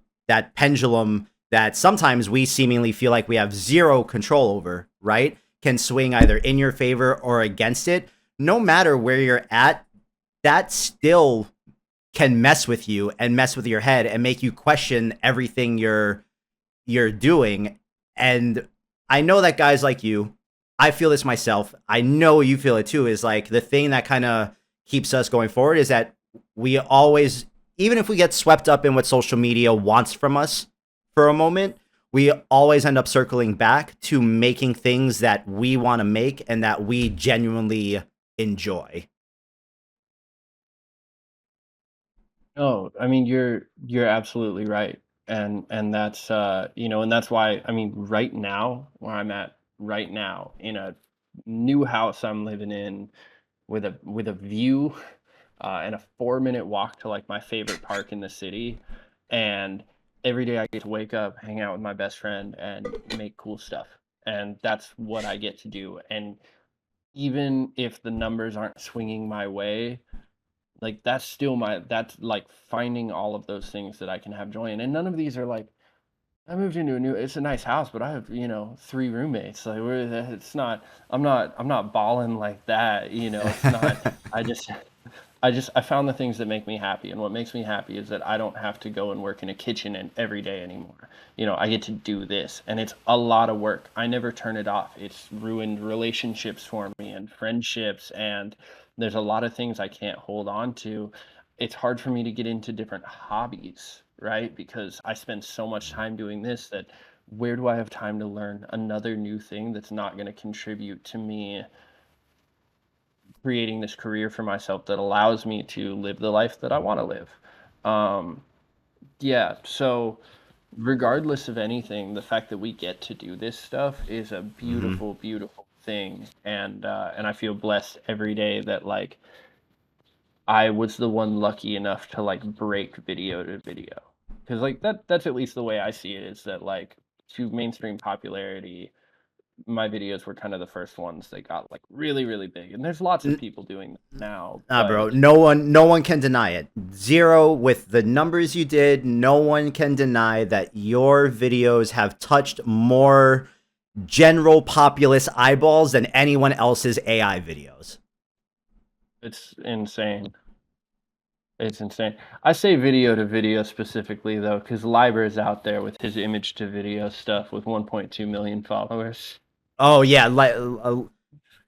pendulum that sometimes we seemingly feel like we have zero control over, right, can swing either in your favor or against it. No matter where you're at, that still can mess with you and mess with your head and make you question everything you're doing. And I know that guys like you, I feel this myself, I know you feel it too, is like the thing that kind of keeps us going forward is that we always, even if we get swept up in what social media wants from us for a moment, we always end up circling back to making things that we want to make and that we genuinely enjoy. No, I mean you're absolutely right. And that's and that's why, I mean, right now, where I'm at right now, in a new house I'm living in, with a view, and a 4-minute walk to like my favorite park in the city. And every day I get to wake up, hang out with my best friend, and make cool stuff. And that's what I get to do. And even if the numbers aren't swinging my way, like that's like finding all of those things that I can have joy in. And none of these are like, I moved into it's a nice house, but I have, 3 roommates. Like it's not, I'm not balling like that. It's not, I just, I found the things that make me happy, and what makes me happy is that I don't have to go and work in a kitchen every day anymore. I get to do this, and it's a lot of work. I never turn it off. It's ruined relationships for me and friendships, and there's a lot of things I can't hold on to. It's hard for me to get into different hobbies, right? Because I spend so much time doing this that where do I have time to learn another new thing that's not going to contribute to me creating this career for myself that allows me to live the life that I want to live. Um, yeah, so regardless of anything, the fact that we get to do this stuff is a Hmm. beautiful, beautiful thing, and I feel blessed every day that like I was the one lucky enough to like break video to video, because like that's at least the way I see it, is that like to mainstream popularity my videos were kind of the first ones that got like really, really big. And there's lots of people doing that now, Bro, but no one can deny it. Zero, with the numbers you did, no one can deny that your videos have touched more general populace eyeballs than anyone else's AI videos. it's insane. It's insane. I say video to video specifically though, because Libra's out there with his image to video stuff with 1.2 million followers. Oh yeah,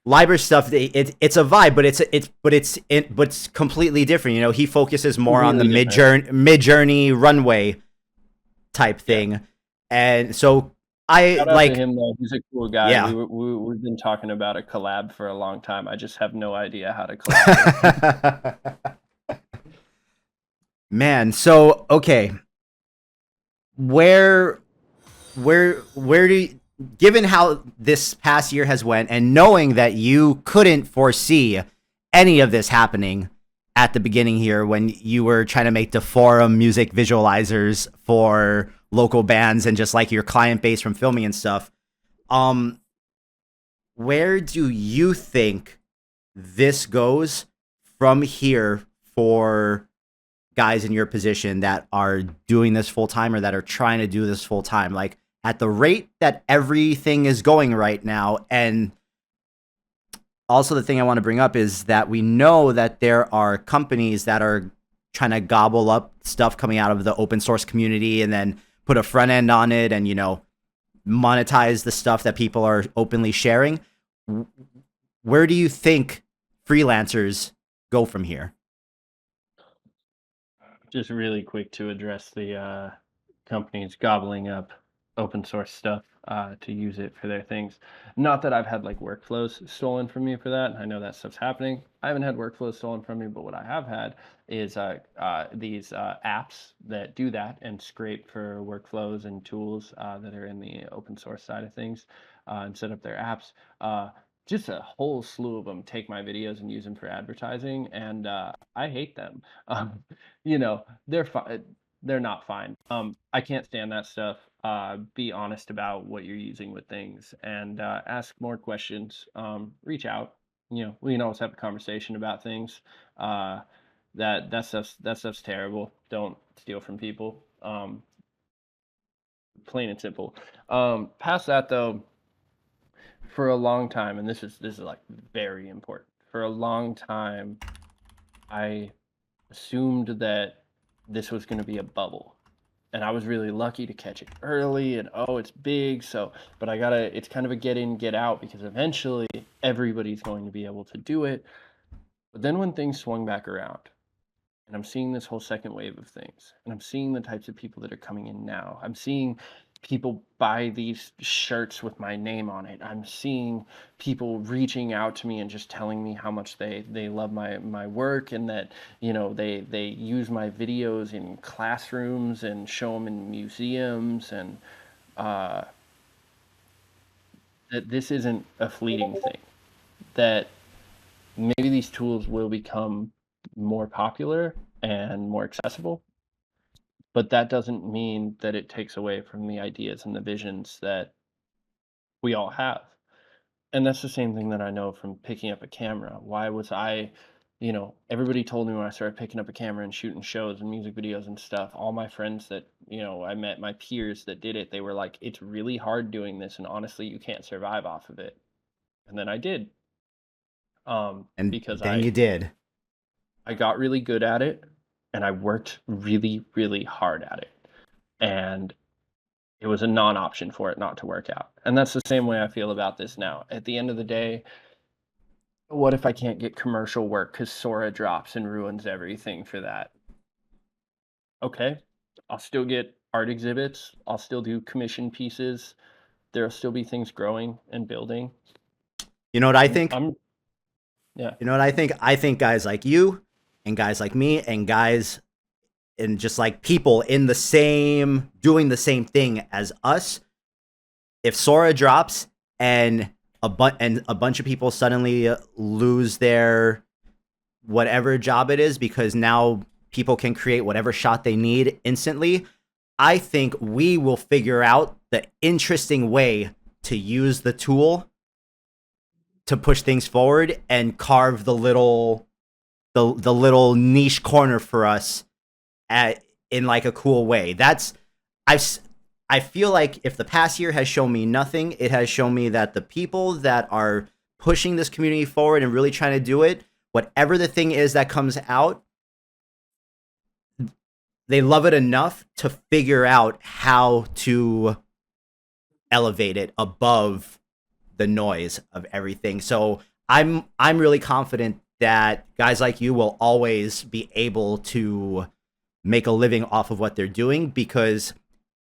Liber stuff. It's a vibe, but it's completely different. He focuses more on the Completely different. mid journey runway type Yeah. thing, and so I Shout out to like him though. He's a cool guy. yeah. We've been talking about a collab for a long time. I just have no idea how to collab with him. Man, so okay, where where do you, given how this past year has went and knowing that you couldn't foresee any of this happening at the beginning here when you were trying to make the forum music visualizers for local bands and just like your client base from filming and stuff, um where do you think this goes from here for guys in your position that are doing this full time or that are trying to do this full time? Like at the rate that everything is going right now. And also, the thing I want to bring up is that we know that there are companies that are trying to gobble up stuff coming out of the open source community and then put a front end on it and, monetize the stuff that people are openly sharing. Where do you think freelancers go from here? Just really quick to address the companies gobbling up open source stuff to use it for their things. Not that I've had like workflows stolen from me for that. I know that stuff's happening. I haven't had workflows stolen from me, but what I have had is these apps that do that and scrape for workflows and tools that are in the open source side of things and set up their apps. Just a whole slew of them take my videos and use them for advertising, and I hate them. They're fine. They're not fine. I can't stand that stuff. Be honest about what you're using with things, and ask more questions. Reach out. We can always have a conversation about things. Uh, that stuff's terrible. Don't steal from people. Plain and simple. Past that though, for a long time, and this is like very important. For a long time, I assumed that this was going to be a bubble, and I was really lucky to catch it early, and oh, it's big, so but it's kind of a get in get out, because eventually everybody's going to be able to do it. But then when things swung back around, and I'm seeing this whole second wave of things, and I'm seeing the types of people that are coming in now. I'm seeing people buy these shirts with my name on it. I'm seeing people reaching out to me and just telling me how much they love my work, and that they use my videos in classrooms and show them in museums, and uh, that this isn't a fleeting thing. That maybe these tools will become more popular and more accessible, but that doesn't mean that it takes away from the ideas and the visions that we all have. And that's the same thing that I know from picking up a camera. Why was everybody told me when I started picking up a camera and shooting shows and music videos and stuff, all my friends that, I met, my peers that did it, they were like, it's really hard doing this, and honestly, you can't survive off of it. And then I did, And because then I you did. I got really good at it, and I worked really, really hard at it. And it was a non-option for it not to work out. And that's the same way I feel about this now. At the end of the day, what if I can't get commercial work because Sora drops and ruins everything for that? Okay, I'll still get art exhibits. I'll still do commission pieces. There'll still be things growing and building. You know what I think? I'm yeah. You know what I think? I think guys like you and guys like me and guys and just like people in the same doing the same thing as us, if Sora drops and a bunch of people suddenly lose their whatever job it is because now people can create whatever shot they need instantly, I think we will figure out the interesting way to use the tool to push things forward and carve the little niche corner for us in like a cool way. I feel like if the past year has shown me nothing, it has shown me that the people that are pushing this community forward and really trying to do it, whatever the thing is that comes out, they love it enough to figure out how to elevate it above the noise of everything. So I'm really confident that guys like you will always be able to make a living off of what they're doing, because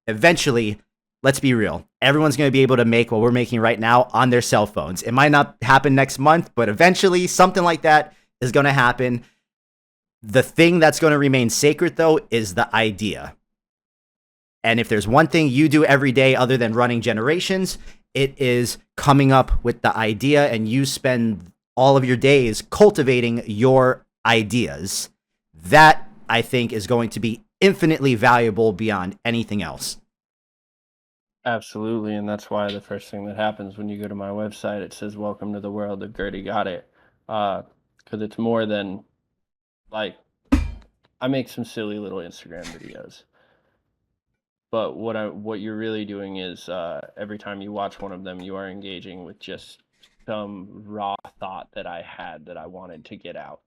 eventually, let's be real, everyone's going to be able to make what we're making right now on their cell phones. It might not happen next month, but eventually something like that is going to happen. The thing that's going to remain sacred, though, is the idea. And if there's one thing you do every day other than running generations, it is coming up with the idea, and you spend all of your days cultivating your ideas. That, I think, is going to be infinitely valuable beyond anything else. Absolutely, and that's why the first thing that happens when you go to my website, it says "Welcome to the world of Gerde Got It," because it's more than like I make some silly little Instagram videos, but what you're really doing is every time you watch one of them, you are engaging with just some raw thought that I had that I wanted to get out.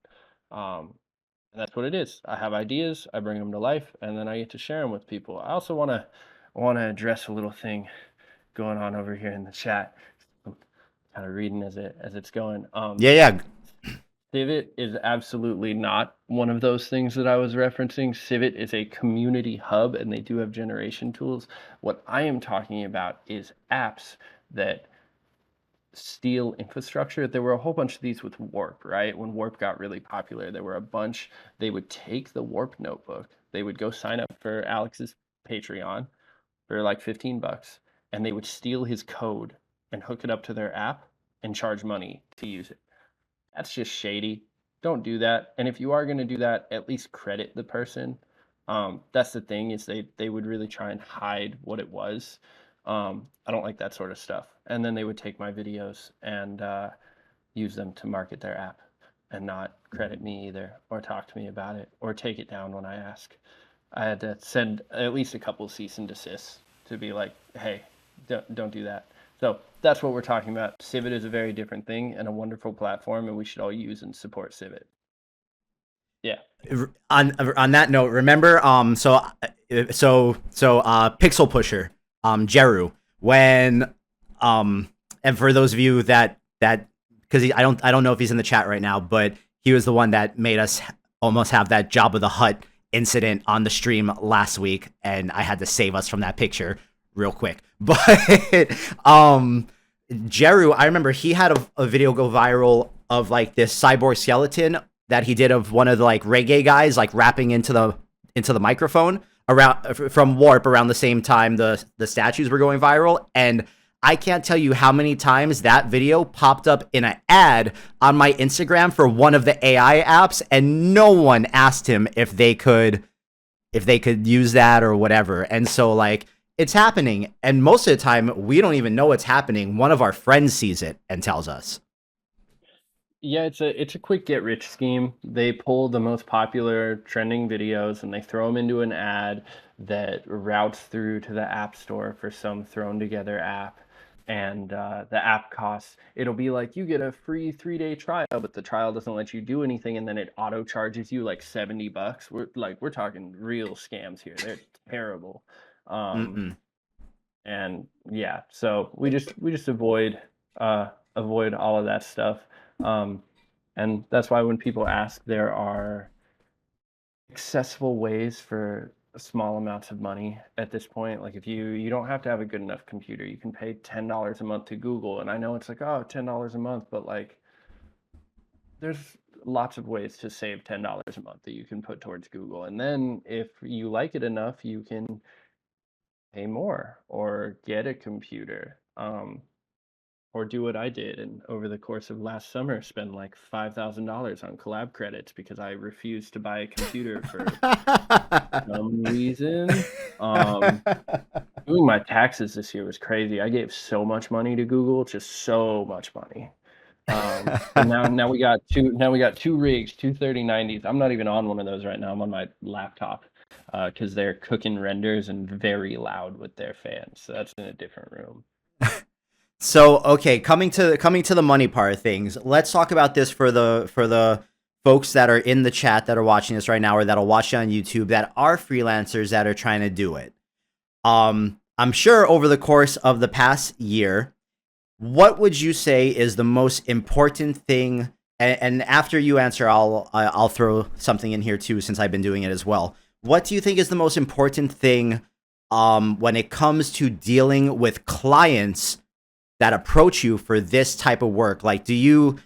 And that's what it is. I have ideas, I bring them to life, and then I get to share them with people. I also want to address a little thing going on over here in the chat. I'm kind of reading as it's going. Yeah. Civit is absolutely not one of those things that I was referencing. Civit is a community hub, and they do have generation tools. What I am talking about is apps that steal infrastructure. There were a whole bunch of these with Warp, right? When Warp got really popular, there were a bunch. They would take the Warp notebook, they would go sign up for Alex's Patreon for like $15, and they would steal his code and hook it up to their app and charge money to use it. That's just shady. Don't do that. And if you are going to do that, at least credit the person. That's the thing, is they would really try and hide what it was. I don't like that sort of stuff. And then they would take my videos and use them to market their app and not credit me either, or talk to me about it, or take it down when I ask. I had to send at least a couple cease and desists to be like, hey, don't do that. So that's what we're talking about. Civit is a very different thing and a wonderful platform, and we should all use and support Civit. Yeah. On that note, remember Pixel Pusher, Jeru, when and for those of you that because I don't know if he's in the chat right now, but he was the one that made us almost have that Jabba the Hutt incident on the stream last week, and I had to save us from that picture real quick. But Jeru, I remember he had a video go viral of like this cyborg skeleton that he did of one of the like reggae guys like rapping into the microphone around from Warp around the same time the statues were going viral. And I can't tell you how many times that video popped up in an ad on my Instagram for one of the AI apps, and no one asked him if they could use that or whatever. And so like it's happening, and most of the time we don't even know what's happening. One of our friends sees it and tells us. Yeah, it's a quick get rich scheme. They pull the most popular trending videos and they throw them into an ad that routes through to the App Store for some thrown together app. and the app costs, it'll be like you get a free 3-day trial, but the trial doesn't let you do anything, and then it auto charges you like $70. We're talking real scams here. They're terrible. Um, Mm-mm. and yeah, so we just avoid all of that stuff. Um, and that's why when people ask, there are accessible ways for small amounts of money at this point. Like if you don't have to have a good enough computer, you can pay $10 a month to Google. And I know it's like, oh, $10 a month, but like there's lots of ways to save $10 a month that you can put towards Google. And then if you like it enough, you can pay more or get a computer. Or do what I did and over the course of last summer spend like $5,000 on collab credits because I refused to buy a computer for some reason. Um, Doing my taxes this year was crazy. I gave so much money to Google, just so much money. But now we got two rigs, two 3090s. I'm not even on one of those right now. I'm on my laptop because they're cooking renders and very loud with their fans. So that's in a different room. So, okay, coming to the money part of things, let's talk about this for the folks that are in the chat that are watching this right now or that'll watch it on YouTube that are freelancers that are trying to do it. I'm sure over the course of the past year, what would you say is the most important thing? And after you answer, I'll throw something in here too, since I've been doing it as well. What do you think is the most important thing when it comes to dealing with clients that approach you for this type of work? Like, do you,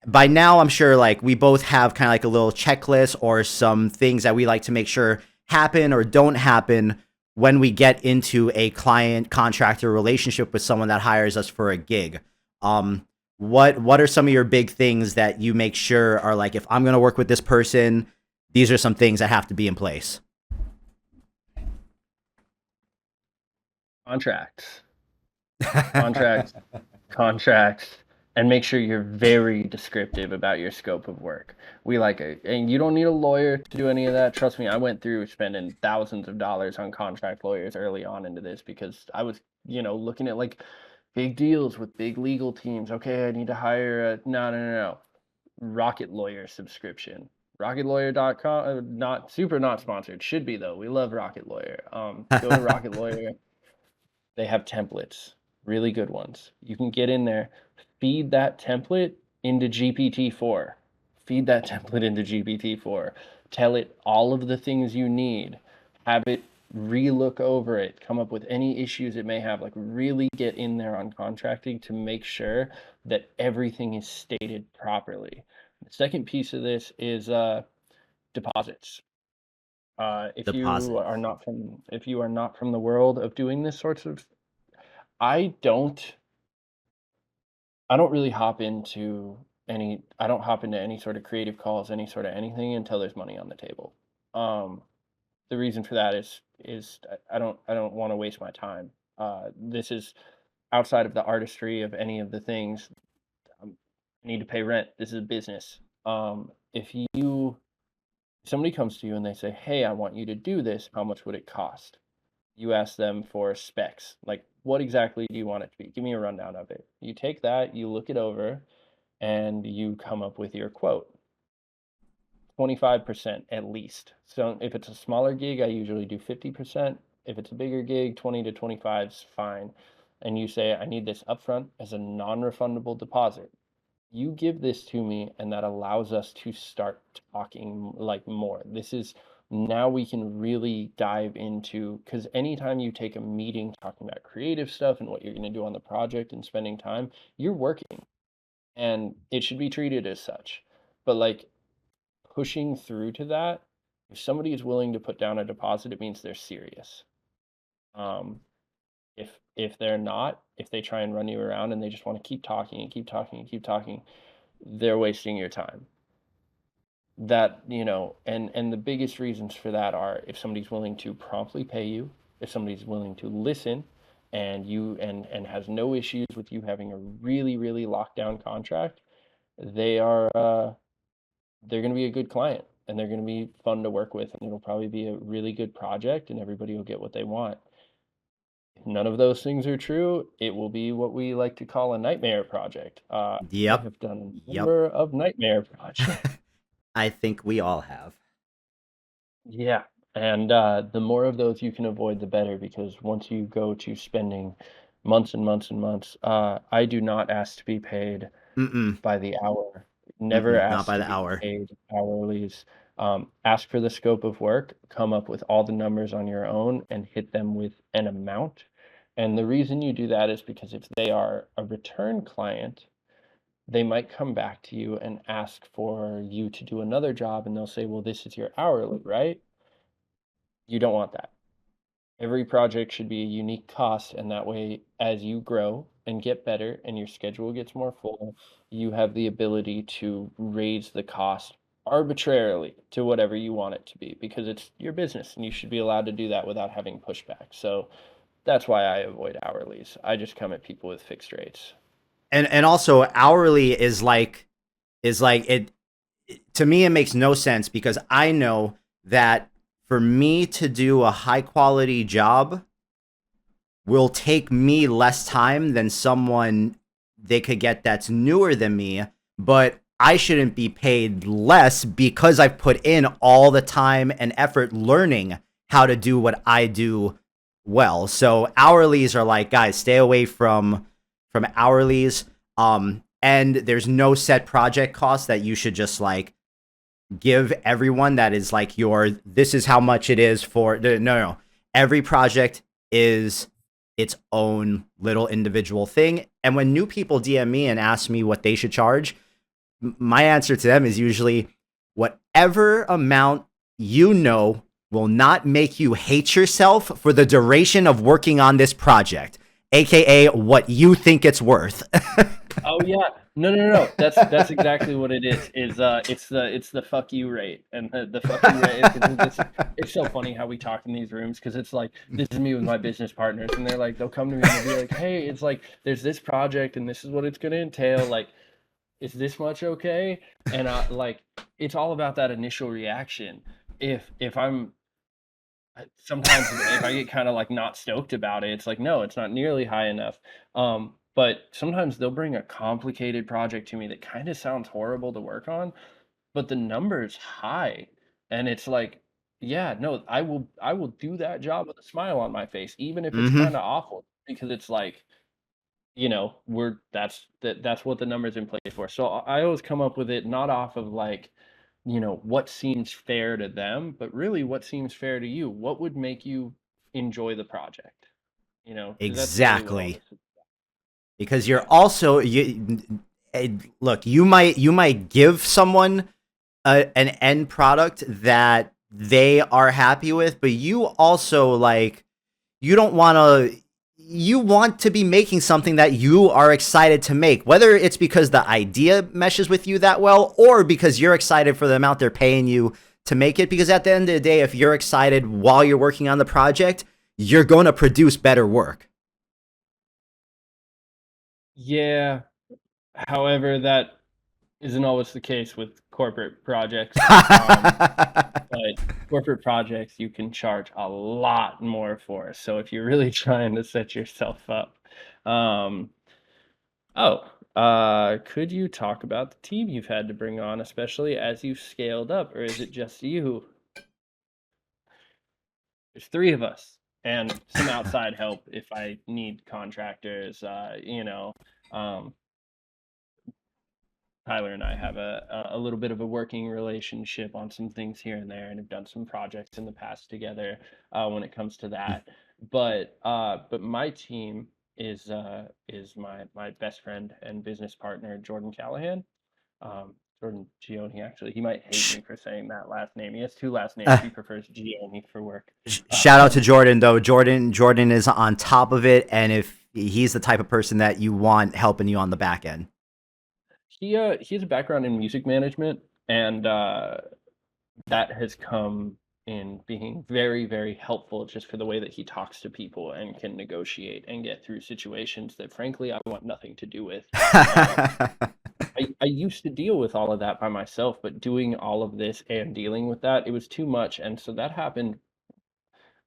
by now, I'm sure like we both have kind of like a little checklist or some things that we like to make sure happen or don't happen when we get into a client contractor relationship with someone that hires us for a gig. What are some of your big things that you make sure are like, if I'm going to work with this person, these are some things that have to be in place? Contracts, contracts, contracts, and make sure you're very descriptive about your scope of work. And you don't need a lawyer to do any of that. Trust me, I went through spending thousands of dollars on contract lawyers early on into this because I was, looking at like big deals with big legal teams. Okay, I need to hire no. Rocket Lawyer subscription. RocketLawyer.com, not sponsored. Should be though. We love Rocket Lawyer. Go to Rocket Lawyer. They have templates, really good ones. You can get in there, feed that template into GPT-4. Feed that template into GPT-4. Tell it all of the things you need. Have it relook over it, come up with any issues it may have. Like really get in there on contracting to make sure that everything is stated properly. The second piece of this is deposits. If you Deposit. are not from the world of doing this sorts of, I don't I don't really I don't hop into any sort of creative calls, any sort of anything until there's money on the table. Um, the reason for that is I don't want to waste my time. This is outside of the artistry of any of the things. I need to pay rent. This is a business. If somebody comes to you and they say, "Hey, I want you to do this. How much would it cost?" You ask them for specs. Like, what exactly do you want it to be? Give me a rundown of it. You take that, you look it over, and you come up with your quote. 25% at least. So if it's a smaller gig, I usually do 50%. If it's a bigger gig, 20 to 25 is fine. And you say, I need this upfront as a non-refundable deposit. You give this to me, and that allows us to start talking like more. This is now we can really dive into, because anytime you take a meeting talking about creative stuff and what you're going to do on the project and spending time, you're working, and it should be treated as such. But like pushing through to that, if somebody is willing to put down a deposit, it means they're serious. Um, if they're not, if they try and run you around and they just want to keep talking and keep talking and keep talking, they're wasting your time. That, and the biggest reasons for that are if somebody's willing to promptly pay you, if somebody's willing to listen, and has no issues with you having a really, really locked down contract, they are they're going to be a good client, and they're going to be fun to work with, and it'll probably be a really good project, and everybody will get what they want. none of those things are true, it will be what we like to call a nightmare project. I Yep. have done a Yep. number of nightmare projects. I think we all have. Yeah, and the more of those you can avoid, the better, because once you go to spending months and months and months, I do not ask to be paid Mm-mm. by the hour. Never Mm-mm. Not ask by to the be hour. paid hourlies. Ask for the scope of work, come up with all the numbers on your own, and hit them with an amount. And the reason you do that is because if they are a return client, they might come back to you and ask for you to do another job, and they'll say, well, this is your hourly, right? You don't want that. Every project should be a unique cost, and that way, as you grow and get better and your schedule gets more full, you have the ability to raise the cost arbitrarily to whatever you want it to be, because it's your business and you should be allowed to do that without having pushback. So that's why I avoid hourlies. I just come at people with fixed rates. And also hourly is like it to me it makes no sense because I know that for me to do a high quality job will take me less time than someone they could get that's newer than me, but I shouldn't be paid less because I've put in all the time and effort learning how to do what I do well. So hourlies are like, guys, stay away from hourlies. And there's no set project cost that you should just like give everyone that is like your this is how much it is for no. Every project is its own little individual thing. And when new people DM me and ask me what they should charge, my answer to them is usually whatever amount you know will not make you hate yourself for the duration of working on this project, aka what you think it's worth. Oh yeah. No, no, no, no. That's exactly what it is. It's the fuck you rate, and the fuck you rate is it's so funny how we talk in these rooms, because it's like this is me with my business partners, and they're like they'll come to me and they'll be like, hey, it's like there's this project and this is what it's gonna entail. Like, is this much okay? And like it's all about that initial reaction. If I'm sometimes if I get kind of like not stoked about it, it's like, no, it's not nearly high enough. But sometimes they'll bring a complicated project to me that kind of sounds horrible to work on, but the number's high. And it's like, yeah, no, I will do that job with a smile on my face, even if it's Mm-hmm. kind of awful, because it's like, that's what the numbers in place for. So I always come up with it not off of like, what seems fair to them, but really what seems fair to you. What would make you enjoy the project? Because that's really what all Exactly. this is. Because you're Yeah. also look, you might give someone an end product that they are happy with, but you also like you don't want to you want to be making something that you are excited to make, whether it's because the idea meshes with you that well or because you're excited for the amount they're paying you to make it, because at the end of the day if you're excited while you're working on the project, you're going to produce better work. Yeah. However, that isn't always the case with corporate projects. But corporate projects you can charge a lot more for. So if you're really trying to set yourself up, um, oh, could you talk about the team you've had to bring on, especially as you've scaled up, or is it just you? There's three of us and some outside help if I need contractors. Um, Tyler and I have a little bit of a working relationship on some things here and there, and have done some projects in the past together when it comes to that. But my team is my best friend and business partner, Jordan Callahan. Jordan Gioni, actually. He might hate me for saying that last name. He has two last names. He prefers Gioni for work. Shout out to Um, Jordan though. Jordan is on top of it, and if he's the type of person that you want helping you on the back end. he has a background in music management, and that has come in being very, very helpful just for the way that he talks to people and can negotiate and get through situations that, frankly, I want nothing to do with. Um, I used to deal with all of that by myself, but doing all of this and dealing with that, it was too much. And so that happened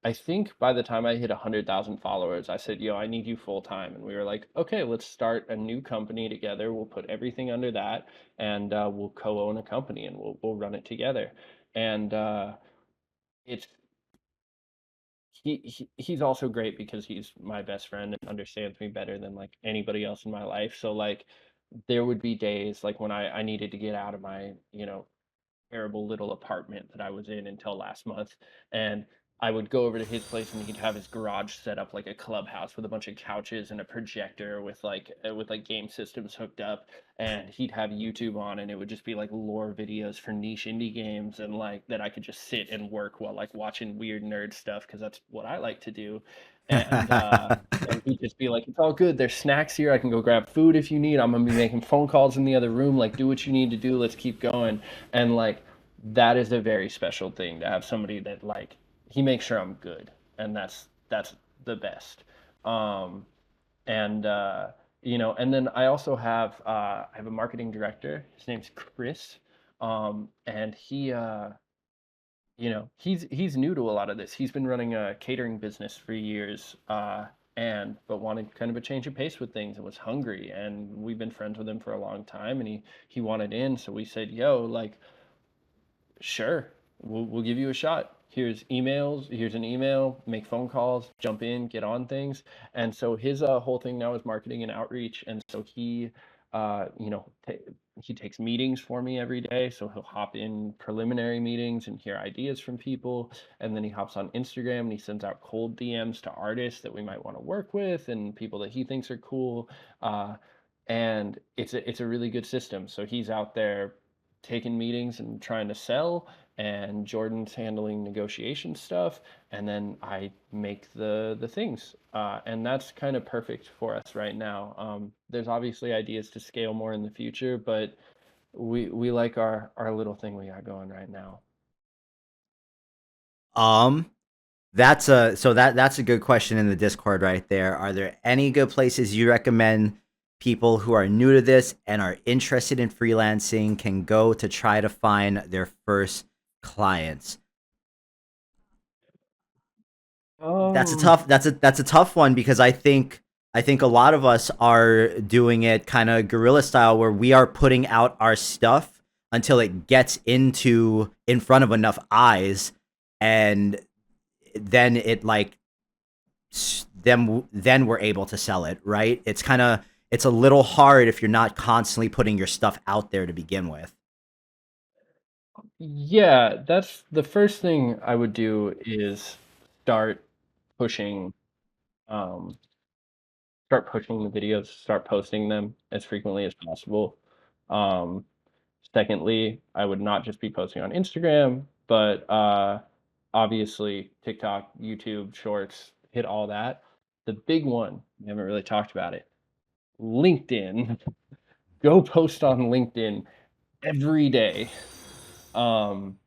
I think by the time I hit 100,000 followers, I said, "Yo, I need you full time." And we were like, "Okay, let's start a new company together. We'll put everything under that, and we'll co-own a company, and we'll run it together." And it's he's also great because he's my best friend and understands me better than like anybody else in my life. So like, there would be days like when I needed to get out of my, terrible little apartment that I was in until last month. And I would go over to his place and he'd have his garage set up like a clubhouse with a bunch of couches and a projector with like game systems hooked up. And he'd have YouTube on and it would just be like lore videos for niche indie games and like that I could just sit and work while like watching weird nerd stuff because that's what I like to do. And and he'd just be like, "It's all good. There's snacks here. I can go grab food if you need. I'm gonna be making phone calls in the other room. Like, do what you need to do. Let's keep going." And like, that is a very special thing to have somebody that like he makes sure I'm good, and that's the best. Um, and and then I also have I have a marketing director. His name's Chris, and he's new to a lot of this. He's been running a catering business for years, and but wanted kind of a change of pace with things and was hungry. And we've been friends with him for a long time, and he wanted in, so we said, "Yo, like, sure, we'll give you a shot. Here's emails. Here's an email. Make phone calls. Jump in. Get on things." And so his whole thing now is marketing and outreach. And so uh, you know, ta he takes meetings for me every day. So he'll hop in preliminary meetings and hear ideas from people. And then he hops on Instagram and he sends out cold DMs to artists that we might want to work with and people that he thinks are cool. Uh, and it's a really good system. So he's out there taking meetings and trying to sell, and Jordan's handling negotiation stuff, and then I make the things, and that's kind of perfect for us right now. There's obviously ideas to scale more in the future, but we like our little thing we got going right now. Um, that's a good question in the Discord right there. Are there any good places you recommend people who are new to this and are interested in freelancing can go to try to find their first clients? Um, That's a tough one because I think a lot of us are doing it kind of guerrilla style where we are putting out our stuff until it gets into in front of enough eyes, and then it like then we're able to sell it, right? It's a little hard if you're not constantly putting your stuff out there to begin with. yeah, that's the first thing I would do is start pushing, um, start pushing the videos, start posting them as frequently as possible. Um, Secondly, I would not just be posting on Instagram, but obviously TikTok, YouTube, Shorts, hit all that. The big one, we haven't really talked about it, LinkedIn. Go post on LinkedIn every day. Um,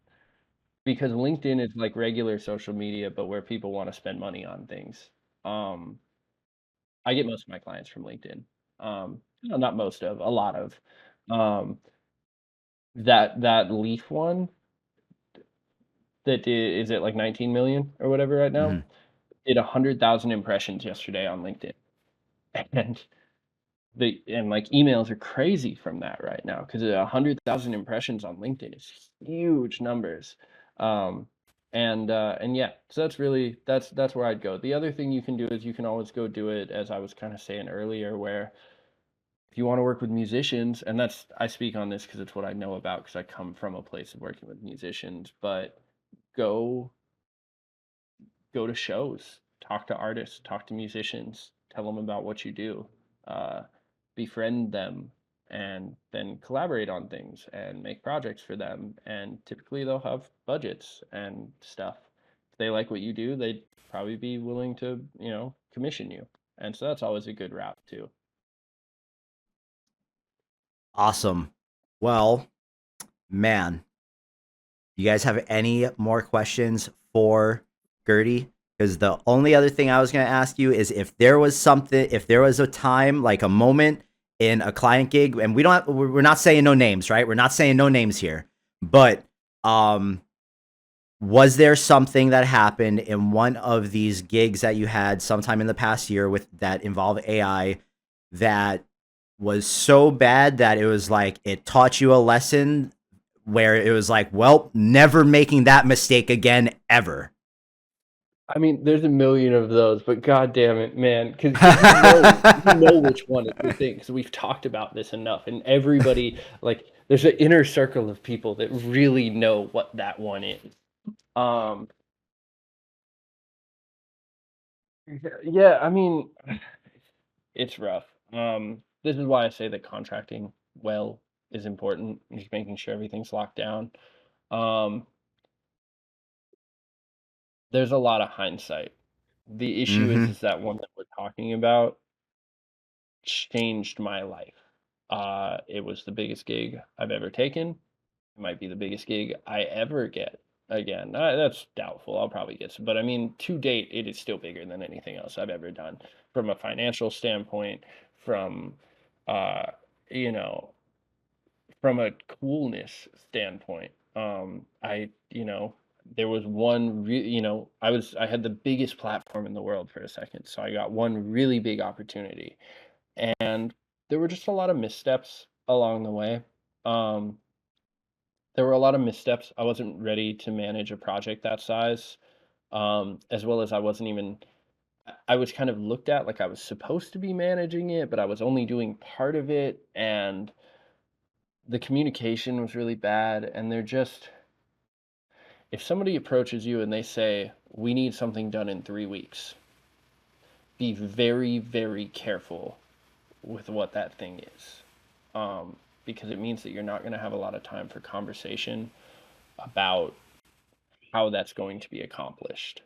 because LinkedIn is like regular social media, but where people want to spend money on things. Um, I get most of my clients from LinkedIn. No, not most of, a lot of. Um, that Leaf one that did, is it like 19 million or whatever right now? Mhm. Did 100,000 impressions yesterday on LinkedIn. And like emails are crazy from that right now because 100,000 impressions on LinkedIn is huge numbers. Um, and yeah, so that's where I'd go. The other thing you can do is you can always go do it as I was kind of saying earlier, where if you want to work with musicians, and that's I speak on this because it's what I know about because I come from a place of working with musicians, but go go to shows, talk to artists, talk to musicians, tell them about what you do, uh, befriend them, and then collaborate on things and make projects for them. And typically they'll have budgets and stuff. If they like what you do, they'd probably be willing to, commission you. And so that's always a good route too. Awesome. Well, man, you guys have any more questions for Gerde? Because the only other thing I was going to ask you is if there was a time, like a moment in a client gig, and we're not saying no names, right? We're not saying no names here, but um, Was there something that happened in one of these gigs that you had sometime in the past year with that involved AI that was so bad that it was like it taught you a lesson where it was like, well, never making that mistake again ever? I mean, there's a million of those, but god damn it, man, because you know which one is the thing, because we've talked about this enough, and everybody, like, there's an inner circle of people that really know what that one is. Um, yeah, I mean, it's rough. This is why I say that contracting well is important, and just making sure everything's locked down. Um, there's a lot of hindsight. The issue Mm-hmm. is that one that we're talking about changed my life. It was the biggest gig I've ever taken. It might be the biggest gig I ever get again. That's doubtful. I'll probably get some, but I mean, to date, it is still bigger than anything else I've ever done from a financial standpoint, from, uh, you know, from a coolness standpoint. There was one, I had the biggest platform in the world for a second, so I got one really big opportunity, and there were just a lot of missteps along the way. Um, there were a lot of missteps. I wasn't ready to manage a project that size, as well as I wasn't even. I was kind of looked at like I was supposed to be managing it, but I was only doing part of it, and the communication was really bad. And they're just, if somebody approaches you and they say, "We need something done in 3 weeks," be very, very careful with what that thing is, because it means that you're not going to have a lot of time for conversation about how that's going to be accomplished.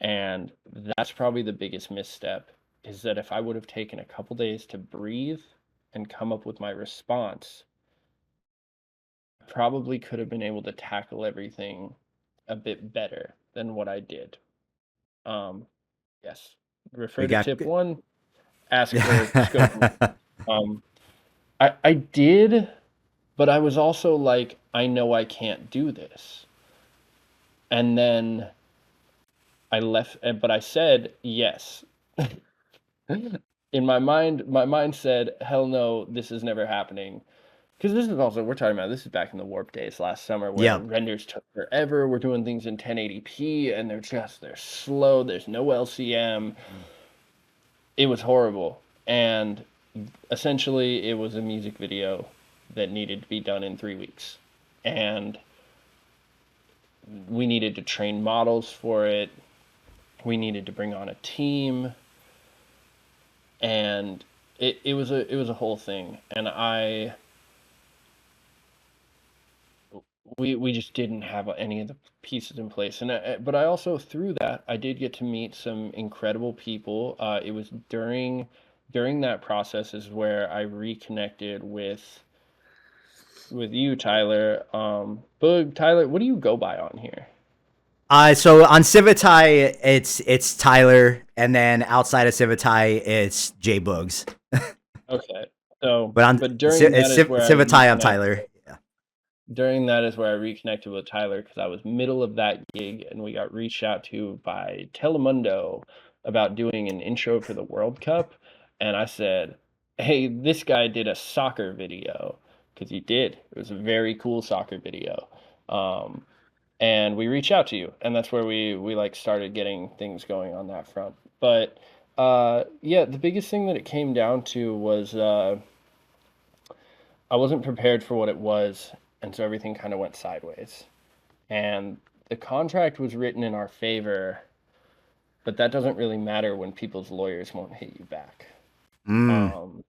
And that's probably the biggest misstep, is that if I would have taken a couple days to breathe and come up with my response, I probably could have been able to tackle everything a bit better than what I did. Um, yes, We refer to got. tip one, ask for scope of work. Um, I did, but I was also like, I know I can't do this. And then I left, but I said yes. In my mind said, hell no, this is never happening. Because this is also, we're talking about, this is back in the warp days last summer where the Yep. renders took forever. We're doing things in 1080p and they're slow. There's no LCM. It was horrible. And essentially, it was a music video that needed to be done in 3 weeks. And we needed to train models for it. We needed to bring on a team. And it was a whole thing. And we just didn't have any of the pieces in place. And but I also, through that, I did get to meet some incredible people. It was during that process is where I reconnected with you, Tyler. Boog, Tyler, what do you go by on here? So on Civitai, it's Tyler, and then outside of Civitai, it's J Bugs. Okay. So, But on but during that is where I Civitai, I'm reconnected. Tyler. Yeah. During that is where I reconnected with Tyler, because I was middle of that gig and we got reached out to by Telemundo about doing an intro for the World Cup. And I said, hey, this guy did a soccer video, because he did. It was a very cool soccer video. Um, and we reached out to you, and that's where we like started getting things going on that front. But yeah, the biggest thing that it came down to was I wasn't prepared for what it was, and so everything kind of went sideways. And the contract was written in our favor, but that doesn't really matter when people's lawyers won't hit you back. Mm. Um,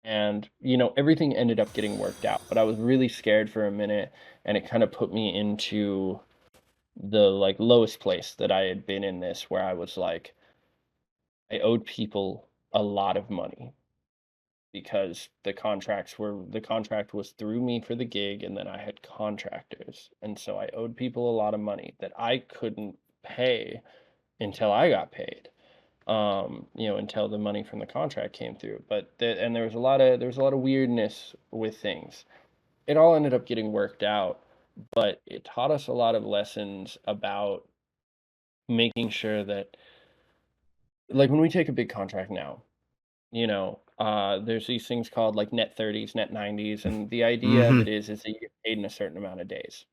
and everything ended up getting worked out, but I was really scared for a minute, and it kind of put me into the like lowest place that I had been in this, where I was like, I owed people a lot of money because the contract was through me for the gig, and then I had contractors, and so I owed people a lot of money that I couldn't pay until I got paid. Until the money from the contract came through. And there was a lot of weirdness with things. It all ended up getting worked out, but it taught us a lot of lessons about making sure that, like when we take a big contract now, there's these things called like net 30s, net 90s, and the idea of Mm-hmm. it is that you get paid in a certain amount of days.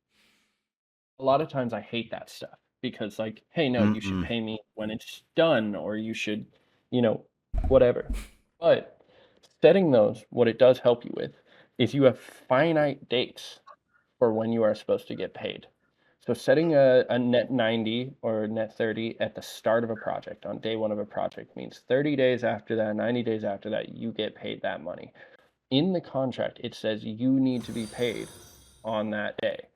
A lot of times I hate that stuff because, like, hey, no, you should Mm-mm. pay me when it's done, or you should, you know, whatever. But setting those, what it does help you with is you have finite dates for when you are supposed to get paid. So setting a net 90 or net 30 at the start of a project, on day one of a project, means 30 days after that, 90 days after that, you get paid that money. In the contract, it says you need to be paid on that day.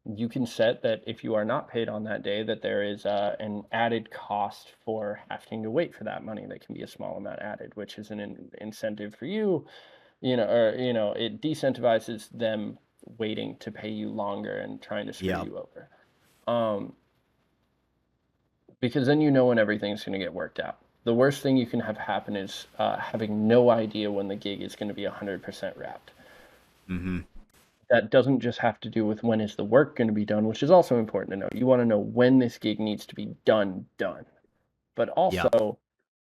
You can set that if you are not paid on that day, that there is an added cost for having to wait for that money. That can be a small amount added, which is an incentive for you, or it decentivizes them waiting to pay you longer and trying to screw Yep. you over. Um, because then you know when everything's going to get worked out. The worst thing you can have happen is having no idea when the gig is going to be 100% wrapped. Mm-hmm. That doesn't just have to do with when is the work going to be done, which is also important to know. You want to know when this gig needs to be done, but Yep. also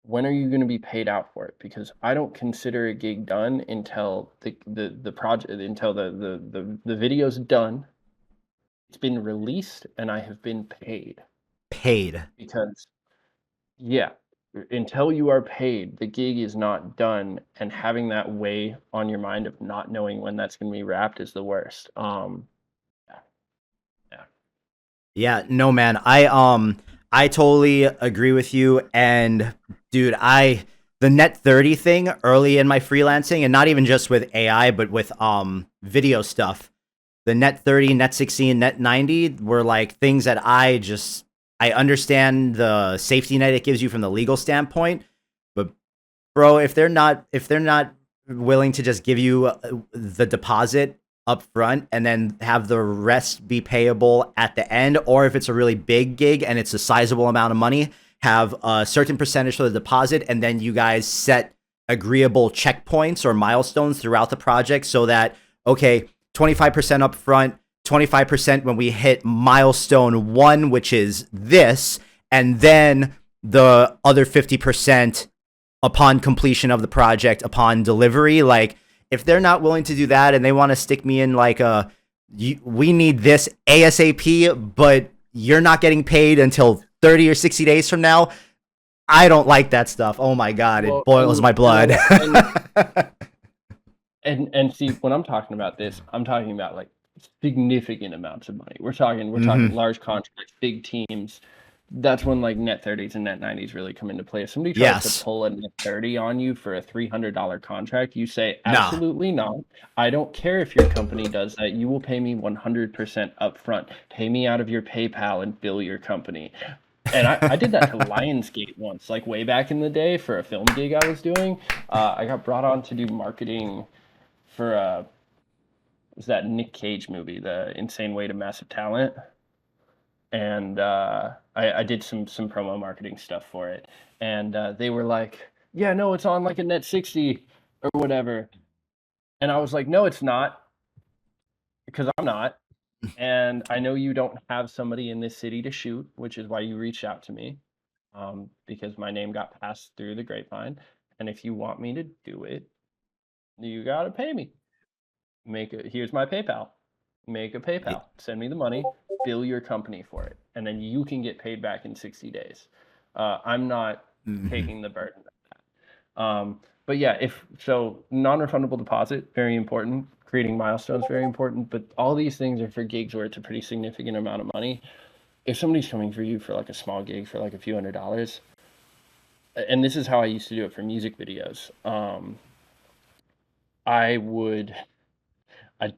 when are you going to be paid out for it? Because I don't consider a gig done until the project, until the video's done, it's been released, and I have been paid. Paid. Because yeah, until you are paid, the gig is not done, and having that weigh on your mind of not knowing when that's going to be wrapped is the worst. Yeah, yeah. Yeah, no man. I totally agree with you. And dude, I the net 30 thing early in my freelancing, and not even just with AI, but with video stuff. The net 30, net 60, and net 90 were like things that I understand the safety net it gives you from the legal standpoint, but bro, if they're not willing to just give you the deposit up front and then have the rest be payable at the end, or if it's a really big gig and it's a sizable amount of money, have a certain percentage for the deposit, and then you guys set agreeable checkpoints or milestones throughout the project so that, okay, 25% up front, 25% when we hit milestone 1, which is this, and then the other 50% upon completion of the project, upon delivery. Like, if they're not willing to do that and they want to stick me in like we need this ASAP, but you're not getting paid until 30 or 60 days from now, I don't like that stuff. Oh my God, it Well, boils my blood. and see, when I'm talking about this, I'm talking about like significant amounts of money. We're talking Hmm. large contracts, big teams. That's when like net 30s and net 90s really come into play. If somebody tries to Yes. pull a net 30 on you for a $300 contract, you say, Nah. absolutely not. I don't care if your company does that. You will pay me 100% upfront. Pay me out of your PayPal and bill your company. And I did that to Lionsgate once, like way back in the day for a film gig I was doing. I got brought on to do marketing for was that Nick Cage movie, The Insane Way to Massive Talent, and I did some promo marketing stuff for it, and they were like, "Yeah, no, it's on like a net 60 or whatever," and I was like, "No, it's not, because I'm not, and I know you don't have somebody in this city to shoot, which is why you reached out to me, because my name got passed through the grapevine, and if you want me to do it, you gotta pay me." Here's my PayPal. Make a PayPal. Send me the money. Bill your company for it, and then you can get paid back in 60 days. I'm not Mm-hmm. taking the burden. But yeah, if so, non-refundable deposit, very important. Creating milestones, very important. But all these things are for gigs where it's a pretty significant amount of money. If somebody's coming for you for like a small gig for like a few $100s, and this is how I used to do it for music videos, I would I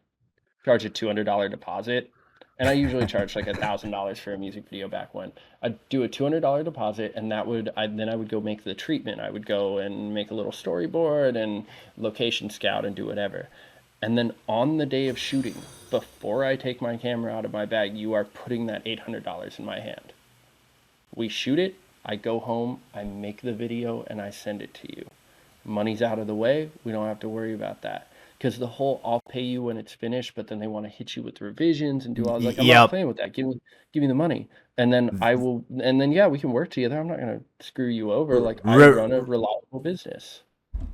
charge a $200 deposit, and I usually charge like $1,000 for a music video back when. I'd do a $200 deposit, and then I would go make the treatment. I would go and make a little storyboard and location scout and do whatever. And then on the day of shooting, before I take my camera out of my bag, you are putting that $800 in my hand. We shoot it, I go home, I make the video, and I send it to you. Money's out of the way, we don't have to worry about that. because the whole I'll pay you when it's finished, but then they want to hit you with revisions and do all. I was like, I'm not Yep. playing with that. Give me the money, and then I will. And then yeah, we can work together. I'm not gonna screw you over. Like I Re- run a reliable business.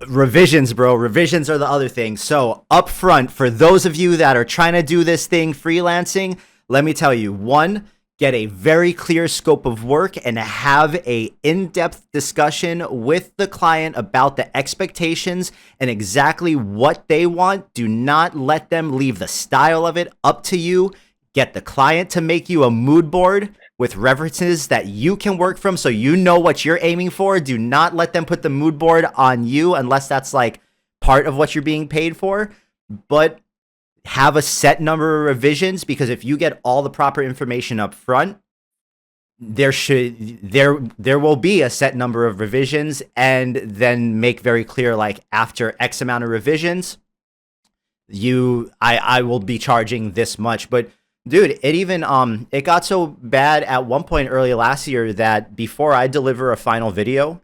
Revisions, bro. Revisions are the other thing. So, up front, for those of you that are trying to do this thing freelancing, let me tell you, one, get a very clear scope of work and have a in-depth discussion with the client about the expectations and exactly what they want. Do not let them leave the style of it up to you. Get the client to make you a mood board with references that you can work from so you know what you're aiming for. Do not let them put the mood board on you unless that's like part of what you're being paid for. But have a set number of revisions, because if you get all the proper information up front, there will be a set number of revisions, and then make very clear, like, after X amount of revisions, I will be charging this much. But dude, it got so bad at one point early last year that before I deliver a final video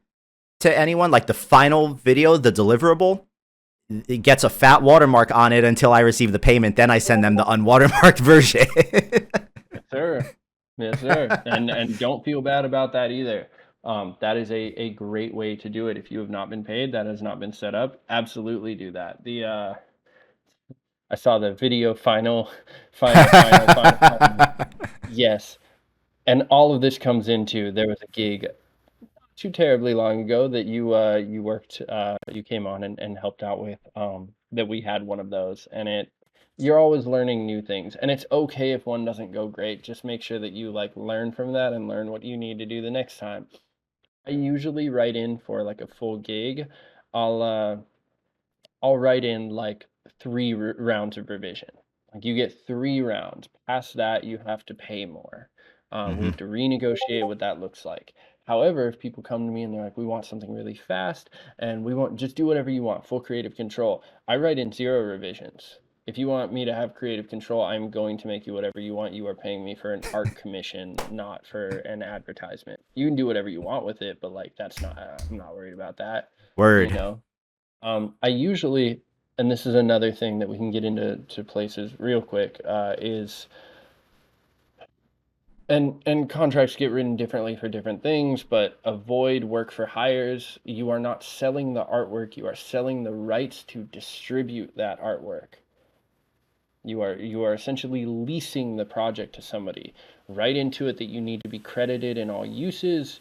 to anyone, like the final video, the deliverable, it gets a fat watermark on it until I receive the payment. Then I send them the unwatermarked version. Yes, sir. Yes, sir. And don't feel bad about that either. That is a great way to do it. If you have not been paid, that has not been set up, absolutely do that. I saw the video final. Yes. And all of this comes into, there was a gig too terribly long ago that you worked you came on and helped out with, that we had one of those, and you're always learning new things, and it's okay if one doesn't go great. Just make sure that you like learn from that and learn what you need to do the next time. I usually write in for like a full gig. I'll uh I'll write in like three rounds of revision. Like you get 3 rounds. Past that, you have to pay more. We Mhm. have to renegotiate what that looks like. However, if people come to me and they're like, we want something really fast and we want just do whatever you want, full creative control, I write in 0 revisions. If you want me to have creative control, I'm going to make you whatever you want. You are paying me for an art commission, not for an advertisement. You can do whatever you want with it, but like that's not, I'm not worried about that, you Word. know? I usually, and this is another thing that we can get into places real quick, is and contracts get written differently for different things, but avoid work for hires. You are not selling the artwork, you are selling the rights to distribute that artwork. You are essentially leasing the project to somebody. Write into it that you need to be credited in all uses,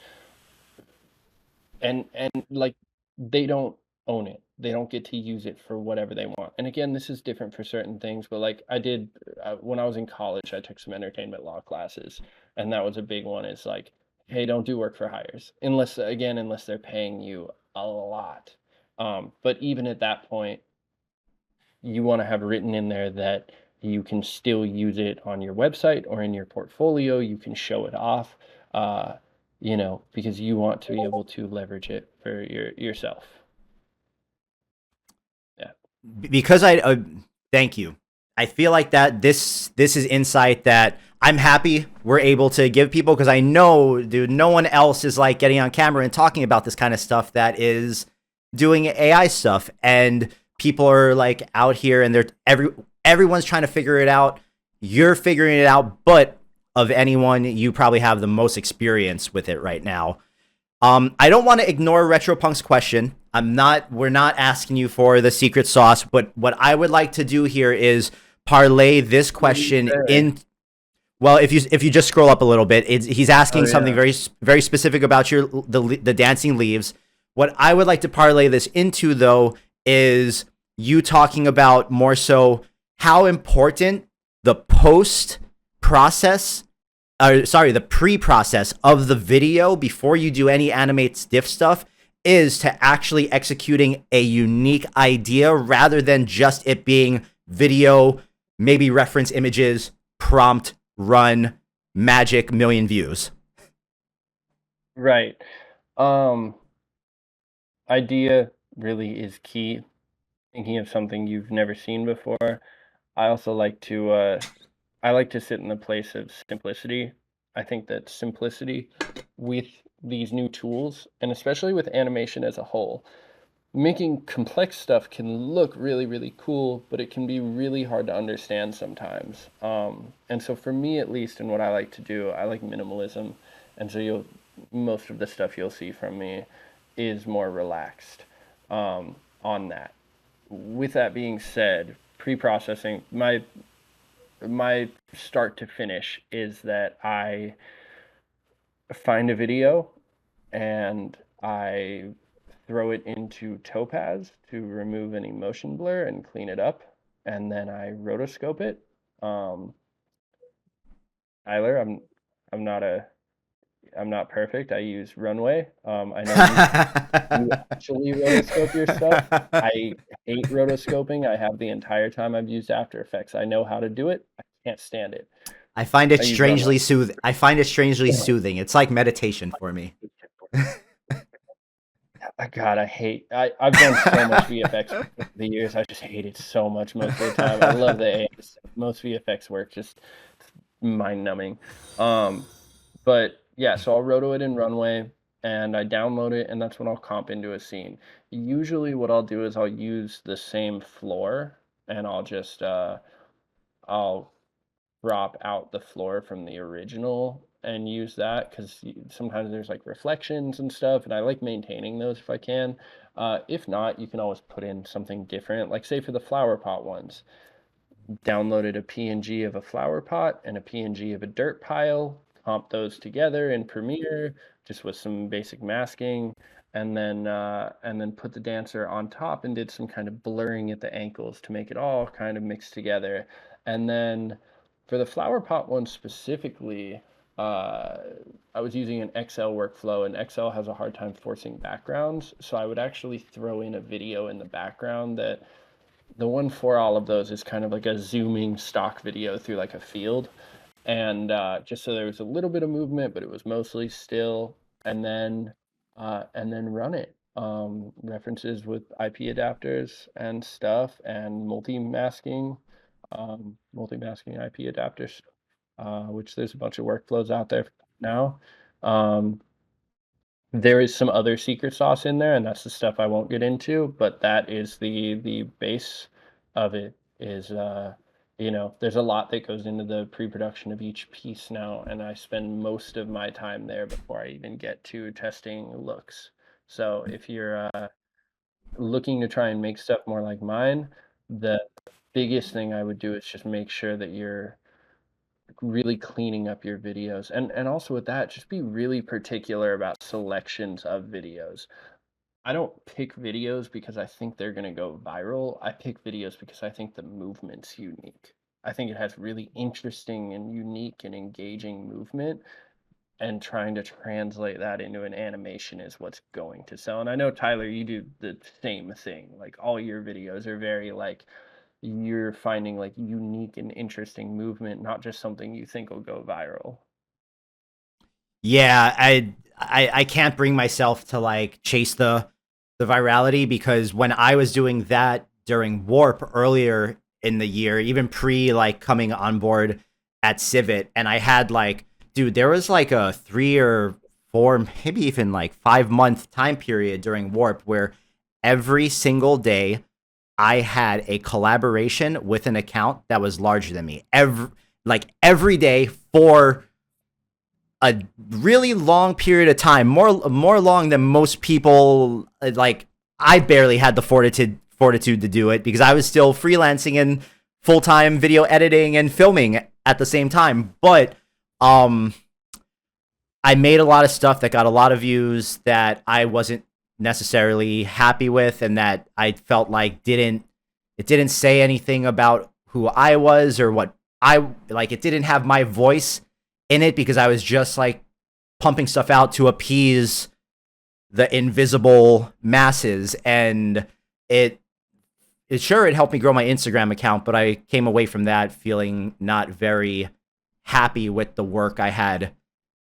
and like they don't own it. They don't get to use it for whatever they want. And again, this is different for certain things, but like I did when I was in college, I took some entertainment law classes, and that was a big one. Is like, hey, don't do work for hires unless they're paying you a lot. But even at that point, you want to have written in there that you can still use it on your website or in your portfolio. You can show it off, uh, because you want to be able to leverage it for yourself. Yeah. Because I thank you. I feel like that this is insight that I'm happy we're able to give people, because I know, dude, no one else is like getting on camera and talking about this kind of stuff that is doing AI stuff, and people are like out here and everyone's trying to figure it out. You're figuring it out, but of anyone, you probably have the most experience with it right now. I don't want to ignore RetroPunk's question. We're not asking you for the secret sauce, but what I would like to do here is parlay this question There. in. Well, if you just scroll up a little bit, he's Oh asking something yeah. very specific about the dancing leaves. What I would like to parlay this into, though, is you talking about more so how important the post process, the pre-process of the video before you do any animate stiff stuff, is to actually executing a unique idea rather than just it being video, maybe reference images, prompt, run, magic, million views. Right. Um, Idea really is key. Thinking of something you've never seen before. I also I like to sit in the place of simplicity. I think that simplicity with these new tools, and especially with animation as a whole, making complex stuff can look really, really cool, but it can be really hard to understand sometimes. And so for me, at least, and what I like to do, I like minimalism. And so most of the stuff you'll see from me is more relaxed on that. With that being said, pre-processing, my start to finish is that I find a video and I throw it into Topaz to remove any motion blur and clean it up, and then I rotoscope it. Um, Tyler, I'm not a I'm not perfect. I use Runway. I know you actually rotoscope your stuff. I hate rotoscoping. I have the entire time I've used After Effects. I know how to do it. I can't stand it. I find it I use Runway. strangely soothing. I find it strangely soothing. It's like meditation for me. God, I've done so much VFX work over the years. I just hate it so much most of the time. I love the AI stuff. Most VFX work just mind numbing. But yeah, so I'll roto it in Runway and I download it, and that's when I'll comp into a scene. Usually what I'll do is I'll use the same floor, and I'll crop out the floor from the original and use that, because sometimes there's like reflections and stuff, and I like maintaining those if I can. If not, you can always put in something different, like say for the flower pot ones, downloaded a PNG of a flower pot and a PNG of a dirt pile, comp those together in Premiere just with some basic masking, and then put the dancer on top and did some kind of blurring at the ankles to make it all kind of mixed together. And then for the flower pot one specifically, uh, I was using an XL workflow, and XL has a hard time forcing backgrounds. So I would actually throw in a video in the background that the one for all of those is kind of like a zooming stock video through like a field, and just so there was a little bit of movement, but it was mostly still, and then run it. References with IP adapters and stuff, and multi-masking IP adapters, which there's a bunch of workflows out there now. Um, there is some other secret sauce in there, and that's the stuff I won't get into, but that is the base of it. Is there's a lot that goes into the pre-production of each piece now, and I spend most of my time there before I even get to testing looks. So if you're looking to try and make stuff more like mine, the biggest thing I would do is just make sure that you're really cleaning up your videos. And also with that, just be really particular about selections of videos. I don't pick videos because I think they're going to go viral. I pick videos because I think the movement's unique. I think it has really interesting and unique and engaging movement, and trying to translate that into an animation is what's going to sell. And I know, Tyler, you do the same thing. Like all your videos are very like, you're finding like unique and interesting movement, not just something you think will go viral. Yeah, I can't bring myself to like chase the virality, because when I was doing that during Warp earlier in the year, even pre like coming on board at Civit, and I had like, dude, there was like a 3 or 4, maybe even like 5 month time period during Warp where every single day I had a collaboration with an account that was larger than me. Every day for a really long period of time, more long than most people. Like, I barely had the fortitude to do it because I was still freelancing and full-time video editing and filming at the same time. But I made a lot of stuff that got a lot of views that I wasn't necessarily happy with, and that I felt like didn't say anything about who I was or what I like. It didn't have my voice in it because I was just like pumping stuff out to appease the invisible masses. And it helped me grow my Instagram account, but I came away from that feeling not very happy with the work I had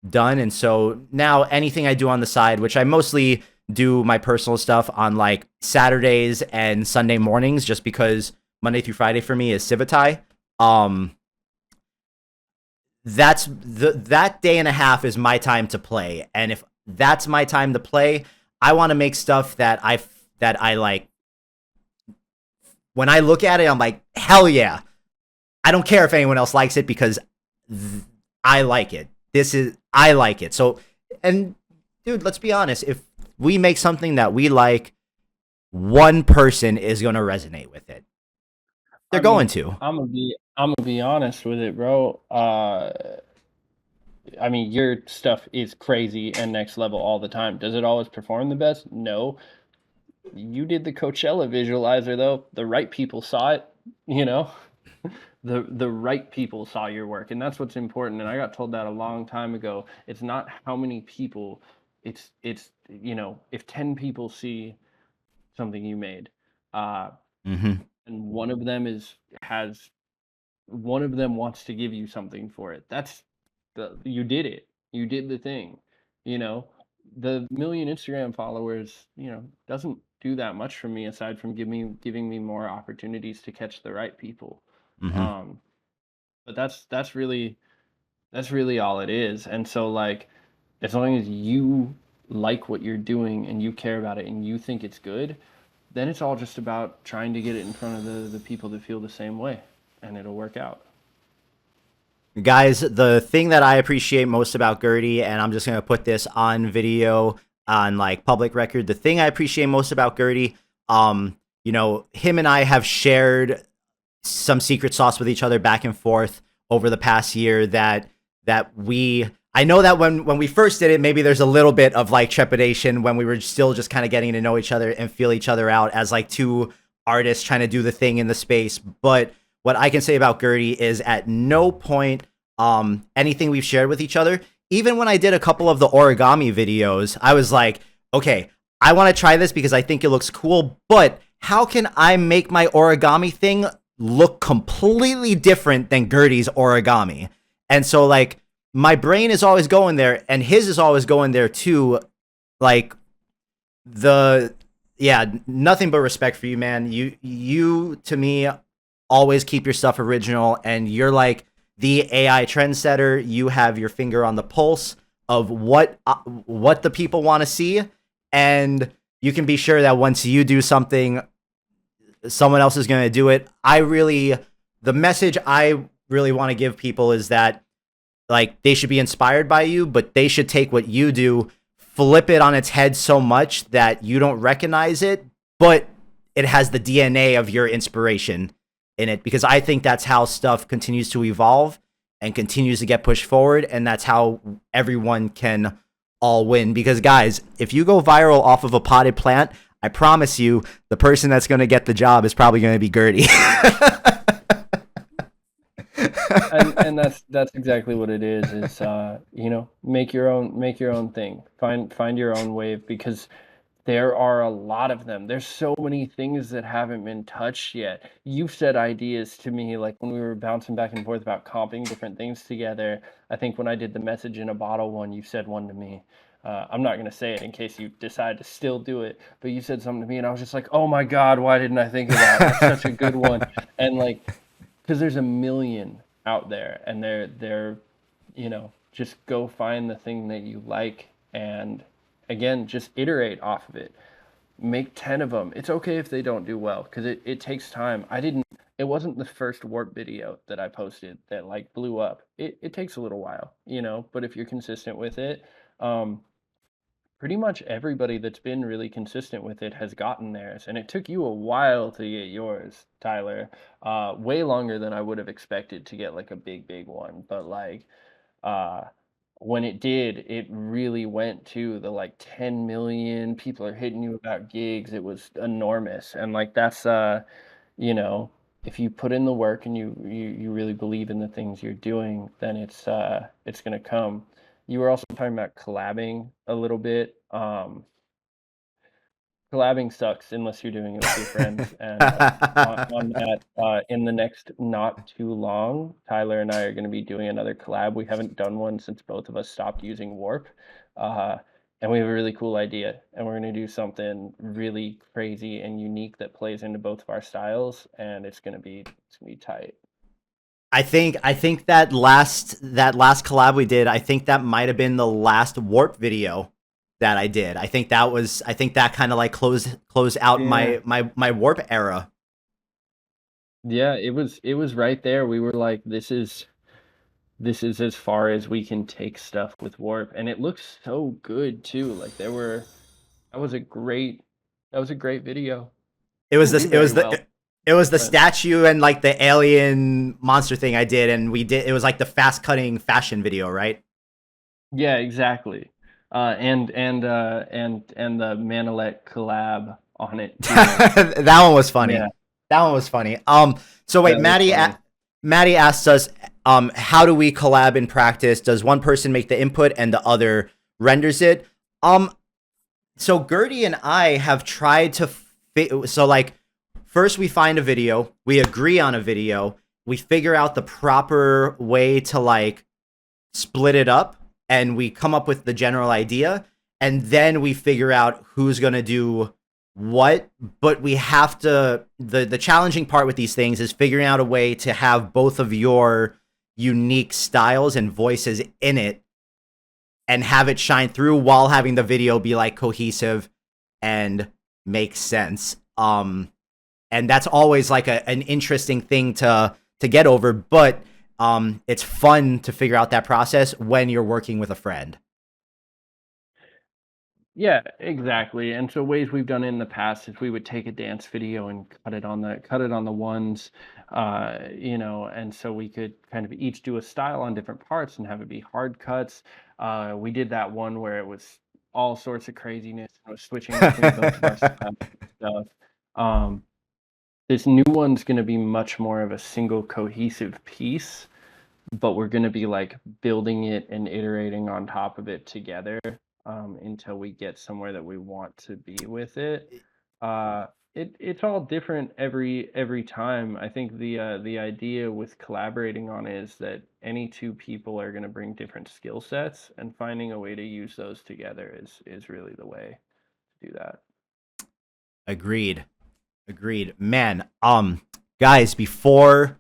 done. And so now anything I do on the side, which I mostly do my personal stuff on like Saturdays and Sunday mornings, just because Monday through Friday for me is Civitai. That day and a half is my time to play. And if that's my time to play, I want to make stuff that that I like. When I look at it, I'm like, hell yeah. I don't care if anyone else likes it because I like it. I like it. So, and dude, let's be honest. If we make something that we like, one person is going to resonate with it. They're I going mean, to. I'm gonna be honest with it, bro. I mean, your stuff is crazy and next level all the time. Does it always perform the best? No. You did the Coachella visualizer though. The right people saw it, you know. The right people saw your work, and that's what's important. And I got told that a long time ago. It's not how many people, it's if 10 people see something you made, uh, Mm-hmm. and one of them has one of them wants to give you something for it. That's you did it. You did the thing. You know, the million Instagram followers, doesn't do that much for me aside from giving me more opportunities to catch the right people. Mm-hmm. Um, but that's really all it is. And so like as long as you like what you're doing and you care about it and you think it's good, then it's all just about trying to get it in front of the people that feel the same way, and it'll work out. Guys, the thing that I appreciate most about Gerde, and I'm just gonna put this on video on like public record. The thing I appreciate most about Gerde, him and I have shared some secret sauce with each other back and forth over the past year that we I know that when we first did it, maybe there's a little bit of like trepidation when we were still just kind of getting to know each other and feel each other out as like two artists trying to do the thing in the space. But what I can say about Gerde is at no point anything we've shared with each other, even when I did a couple of the origami videos, I was like, okay, I want to try this because I think it looks cool, but how can I make my origami thing look completely different than Gerde's origami? And so like my brain is always going there and his is always going there too. Like the yeah, nothing but respect for you, man. You to me always keep your stuff original, and you're like the AI trendsetter. You have your finger on the pulse of what the people want to see, and you can be sure that once you do something, someone else is going to do it. The message I really want to give people is that like they should be inspired by you, but they should take what you do, flip it on its head so much that you don't recognize it, but it has the DNA of your inspiration in it, because I think that's how stuff continues to evolve and continues to get pushed forward, and that's how everyone can all win. Because guys, if you go viral off of a potted plant, I promise you the person that's going to get the job is probably going to be Gerde. And that's exactly what it is make your own thing, find your own wave, because there are a lot of them. There's so many things that haven't been touched yet. You've said ideas to me, like when we were bouncing back and forth about comping different things together. I think when I did the message in a bottle one, you said one to me. I'm not going to say it in case you decide to still do it, but you said something to me and I was just like, oh my God, why didn't I think of that? That's such a good one. And like, because there's a million out there, and they're just go find the thing that you like, and again, just iterate off of it. Make 10 of them. It's okay if they don't do well, because it takes time. It wasn't the first warp video that I posted that like blew up. It takes a little while, but if you're consistent with it, um pretty much everybody that's been really consistent with it has gotten theirs, and it took you a while to get yours, Tyler. Way longer than I would have expected to get like a big one. But like, uh, when it did, it really went to the like 10 million people are hitting you about gigs. It was enormous, and like that's you know, if you put in the work and you really believe in the things you're doing, then it's gonna come. You were also talking about collabing a little bit. Collabing sucks unless you're doing it with your friends. And on that, in the next not too long, Tyler and I are going to be doing another collab. We haven't done one since both of us stopped using Warp. Uh, and we have a really cool idea. And we're going to do something really crazy and unique that plays into both of our styles. And it's gonna be tight. I think that last collab we did, I think that might have been the last warp video. that I did. I think that kind of like closed out Yeah. my warp era. Yeah, it was right there. We were like, this is as far as we can take stuff with Warp, and it looks so good too. Like that was a great that was a great video. It was Didn't this do very well, it was the but statue and like the alien monster thing I did, and we did it was like the fast cutting fashion video, right? yeah, exactly. And the Manolete collab on it too. That one was funny. Yeah, That one was funny. So wait, that was funny. Maddie asked us, how do we collab in practice? Does one person make the input and the other renders it? Um, so Gerde and I have tried to so like first we find a video, we agree on a video, we figure out the proper way to like split it up, and we come up with the general idea, and then we figure out who's going to do what. But we have to the challenging part with these things is figuring out a way to have both of your unique styles and voices in it and have it shine through while having the video be like cohesive and make sense. And that's always like an interesting thing to get over, but it's fun to figure out that process when you're working with a friend. Yeah, exactly. And so ways we've done it in the past is we would take a dance video and cut it on the ones, and so we could kind of each do a style on different parts and have it be hard cuts. We did that one where it was all sorts of craziness and was switching between both of our styles and stuff. Um, this new one's going to be much more of a single cohesive piece, but we're going to be like building it and iterating on top of it together, until we get somewhere that we want to be with it. Uh, it's all different every time. I think the idea with collaborating on it is that any two people are going to bring different skill sets, and finding a way to use those together is really the way to do that. Agreed. Agreed. Man, guys, before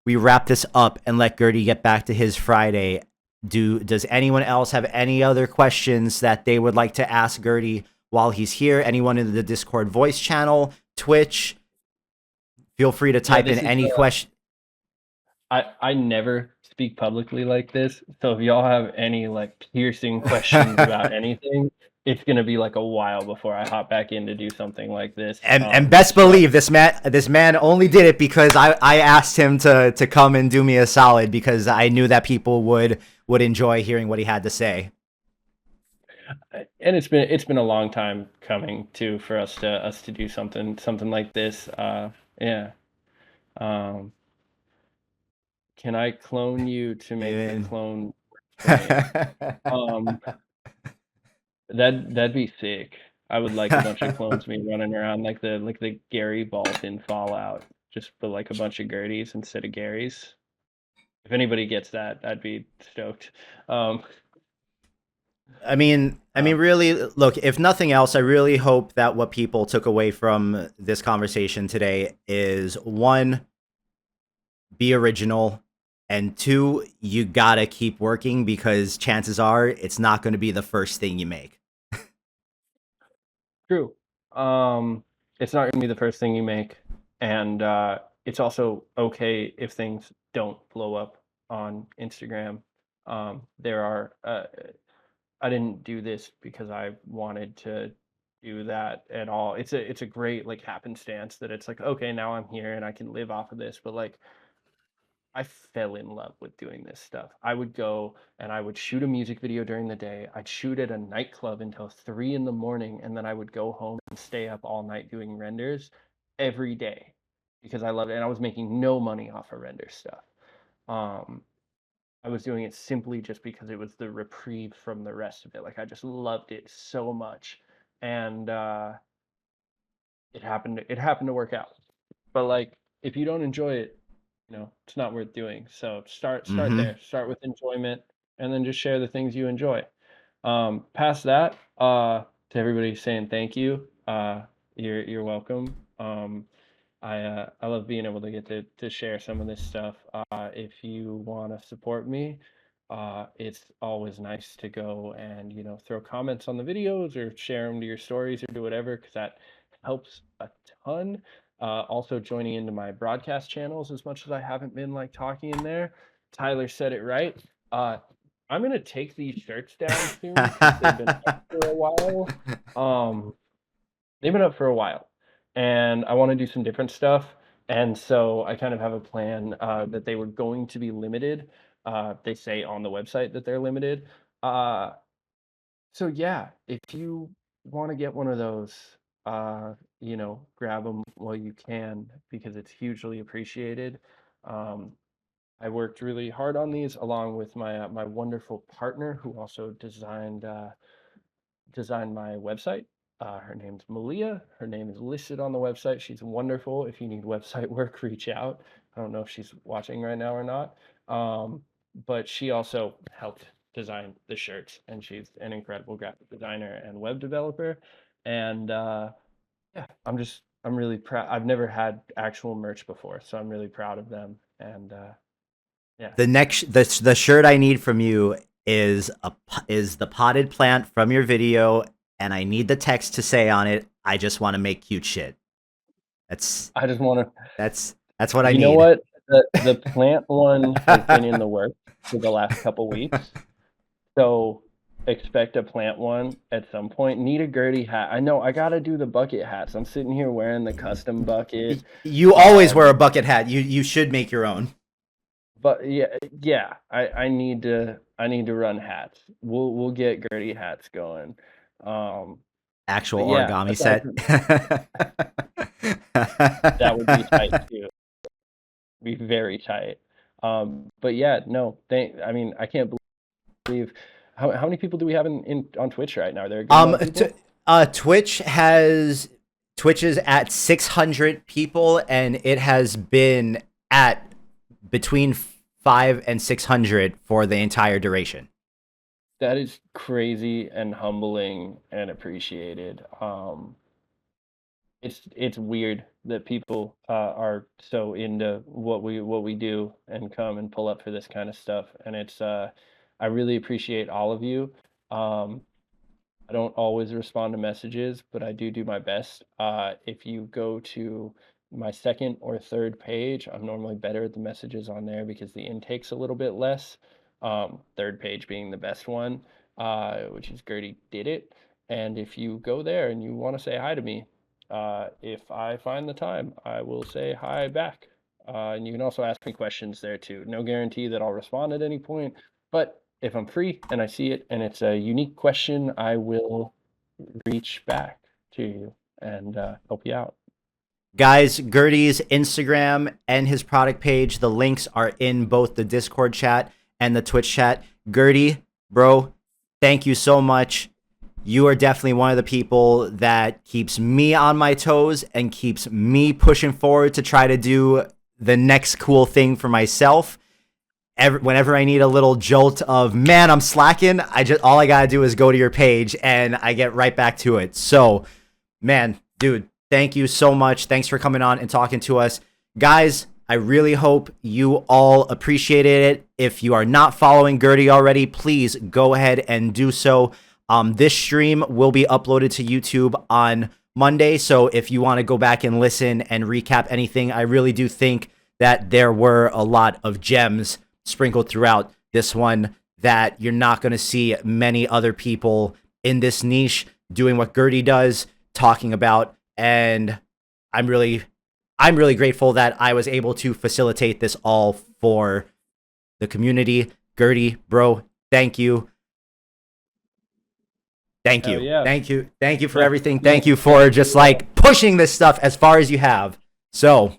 we wrap this up and let Gerde get back to his Friday, does anyone else have any other questions that they would like to ask Gerde while he's here? Anyone in the Discord voice channel, Twitch, feel free to Yeah, type in this is any question. I never speak publicly like this, so if y'all have any like piercing questions about anything, it's gonna be like a while before I hop back in to do something like this. And best So believe this man only did it because I asked him to come and do me a solid because I knew that people would enjoy hearing what he had to say. and it's been a long time coming too for us to do something like this. Yeah. Um, can I clone you to make the Even clone for me? Um, that'd be sick. I would like a bunch of clones of me running around like the Gary vault in Fallout, just for like a bunch of Gerties instead of Garys. If anybody gets that, I'd be stoked. Um, I mean, uh, really, look, if nothing else, I really hope that what people took away from this conversation today is one, be original, and two, you gotta keep working because chances are it's not going to be the first thing you make. True. Um, it's not gonna be the first thing you make, and it's also okay if things don't blow up on Instagram. There are I didn't do this because I wanted to do that at all. It's a great like happenstance that it's like, okay, now I'm here and I can live off of this, but like I fell in love with doing this stuff. I would go and I would shoot a music video during the day. I'd shoot at a nightclub until 3 in the morning, and then I would go home and stay up all night doing renders every day because I loved it. And I was making no money off of render stuff. Um, I was doing it simply just because it was the reprieve from the rest of it. Like I just loved it so much, and it happened to work out. But like if you don't enjoy it, it's not worth doing. So start Mm-hmm. there. Start with enjoyment, and then just share the things you enjoy. Past that, to everybody saying thank you. You're welcome. I love being able to get to share some of this stuff. If you want to support me, It's always nice to go and, throw comments on the videos or share them to your stories or do whatever, because that helps a ton. Also joining into my broadcast channels as much as I haven't been like talking in there. Tyler said it right. I'm gonna take these shirts down soon because they've been up for a while. Um, they've been up for a while, and I want to do some different stuff. And so I kind of have a plan that they were going to be limited. They say on the website that they're limited. Uh, so yeah, if you want to get one of those, grab them while you can because it's hugely appreciated. Um, I worked really hard on these along with my wonderful partner who also designed my website. Her name's Malia. Her name is listed on the website. She's wonderful. If you need website work, reach out. I don't know if she's watching right now or not. But she also helped design the shirts, and she's an incredible graphic designer and web developer. And yeah, I'm really proud. I've never had actual merch before, so I'm really proud of them. And yeah, The shirt I need from you is the potted plant from your video, and I need the text to say on it, I just want to make cute shit. That's I just want to. that's what I You need. know what? The plant one has been in the works for the last couple weeks. So expect a plant one at some point. Need a Gerde hat. I know I gotta do the bucket hats. I'm sitting here wearing the custom bucket. You always wear a bucket hat. You should make your own. But yeah, I need to run hats. We'll get Gerde hats going. Actual But yeah, origami aside set. from that would be tight too. Be very tight. But yeah, no, I mean, I can't believe how many people do we have in on Twitch right now? Are there a good amount of people? Twitch is at 600 people, and it has been at between 5 and 600 for the entire duration. That is crazy and humbling and appreciated. It's weird that people are so into what we do and come and pull up for this kind of stuff. And I really appreciate all of you. Um, I don't always respond to messages, but I do my best. If you go to my second or third page, I'm normally better at the messages on there because the intake's a little bit less. Third page being the best one, which is Gerde Did It. And if you go there and you want to say hi to me, if I find the time, I will say hi back. And you can also ask me questions there too. No guarantee that I'll respond at any point, but if I'm free and I see it and it's a unique question, I will reach back to you and help you out. Guys, Gerde's Instagram and his product page, the links are in both the Discord chat and the Twitch chat. Gerde, bro, thank you so much. You are definitely one of the people that keeps me on my toes and keeps me pushing forward to try to do the next cool thing for myself. Whenever I need a little jolt of, man, I'm slacking, all I gotta do is go to your page and I get right back to it. So, man, dude, thank you so much. Thanks for coming on and talking to us. Guys, I really hope you all appreciated it. If you are not following Gerde already, please go ahead and do so. This stream will be uploaded to YouTube on Monday, so if you want to go back and listen and recap anything, I really do think that there were a lot of gems sprinkled throughout this one that you're not going to see many other people in this niche doing what Gerde does, talking about, and I'm really grateful that I was able to facilitate this all for the community. Gerde, bro, thank you. Thank you. Yeah. Thank you. Thank you for everything. Thank you for just like pushing this stuff as far as you have. So,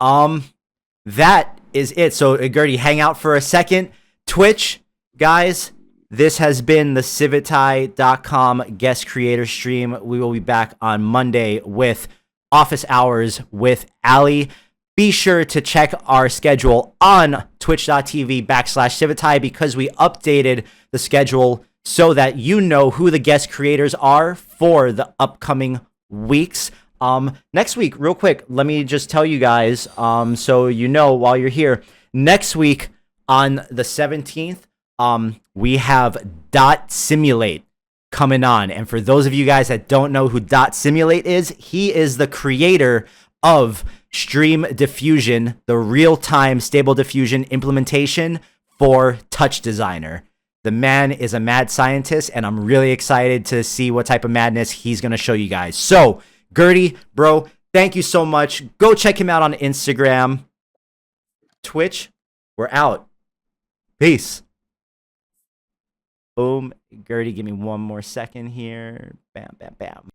that is it. So, Gerde, hang out for a second. Twitch, guys, this has been the Civitai.com guest creator stream. We will be back on Monday with office hours with Ali. Be sure to check our schedule on twitch.tv/Civitai because we updated the schedule so that you know who the guest creators are for the upcoming weeks. Next week, real quick, let me just tell you guys, so you know while you're here, next week On the 17th, we have Dot Simulate coming on. And for those of you guys that don't know who Dot Simulate is, he is the creator of Stream Diffusion, the real-time stable diffusion implementation for Touch Designer. The man is a mad scientist, and I'm really excited to see what type of madness he's going to show you guys. So, Gerde, bro, thank you so much. Go check him out on Instagram, Twitch. We're out. Peace. Boom. Gerde, give me one more second here. Bam, bam, bam.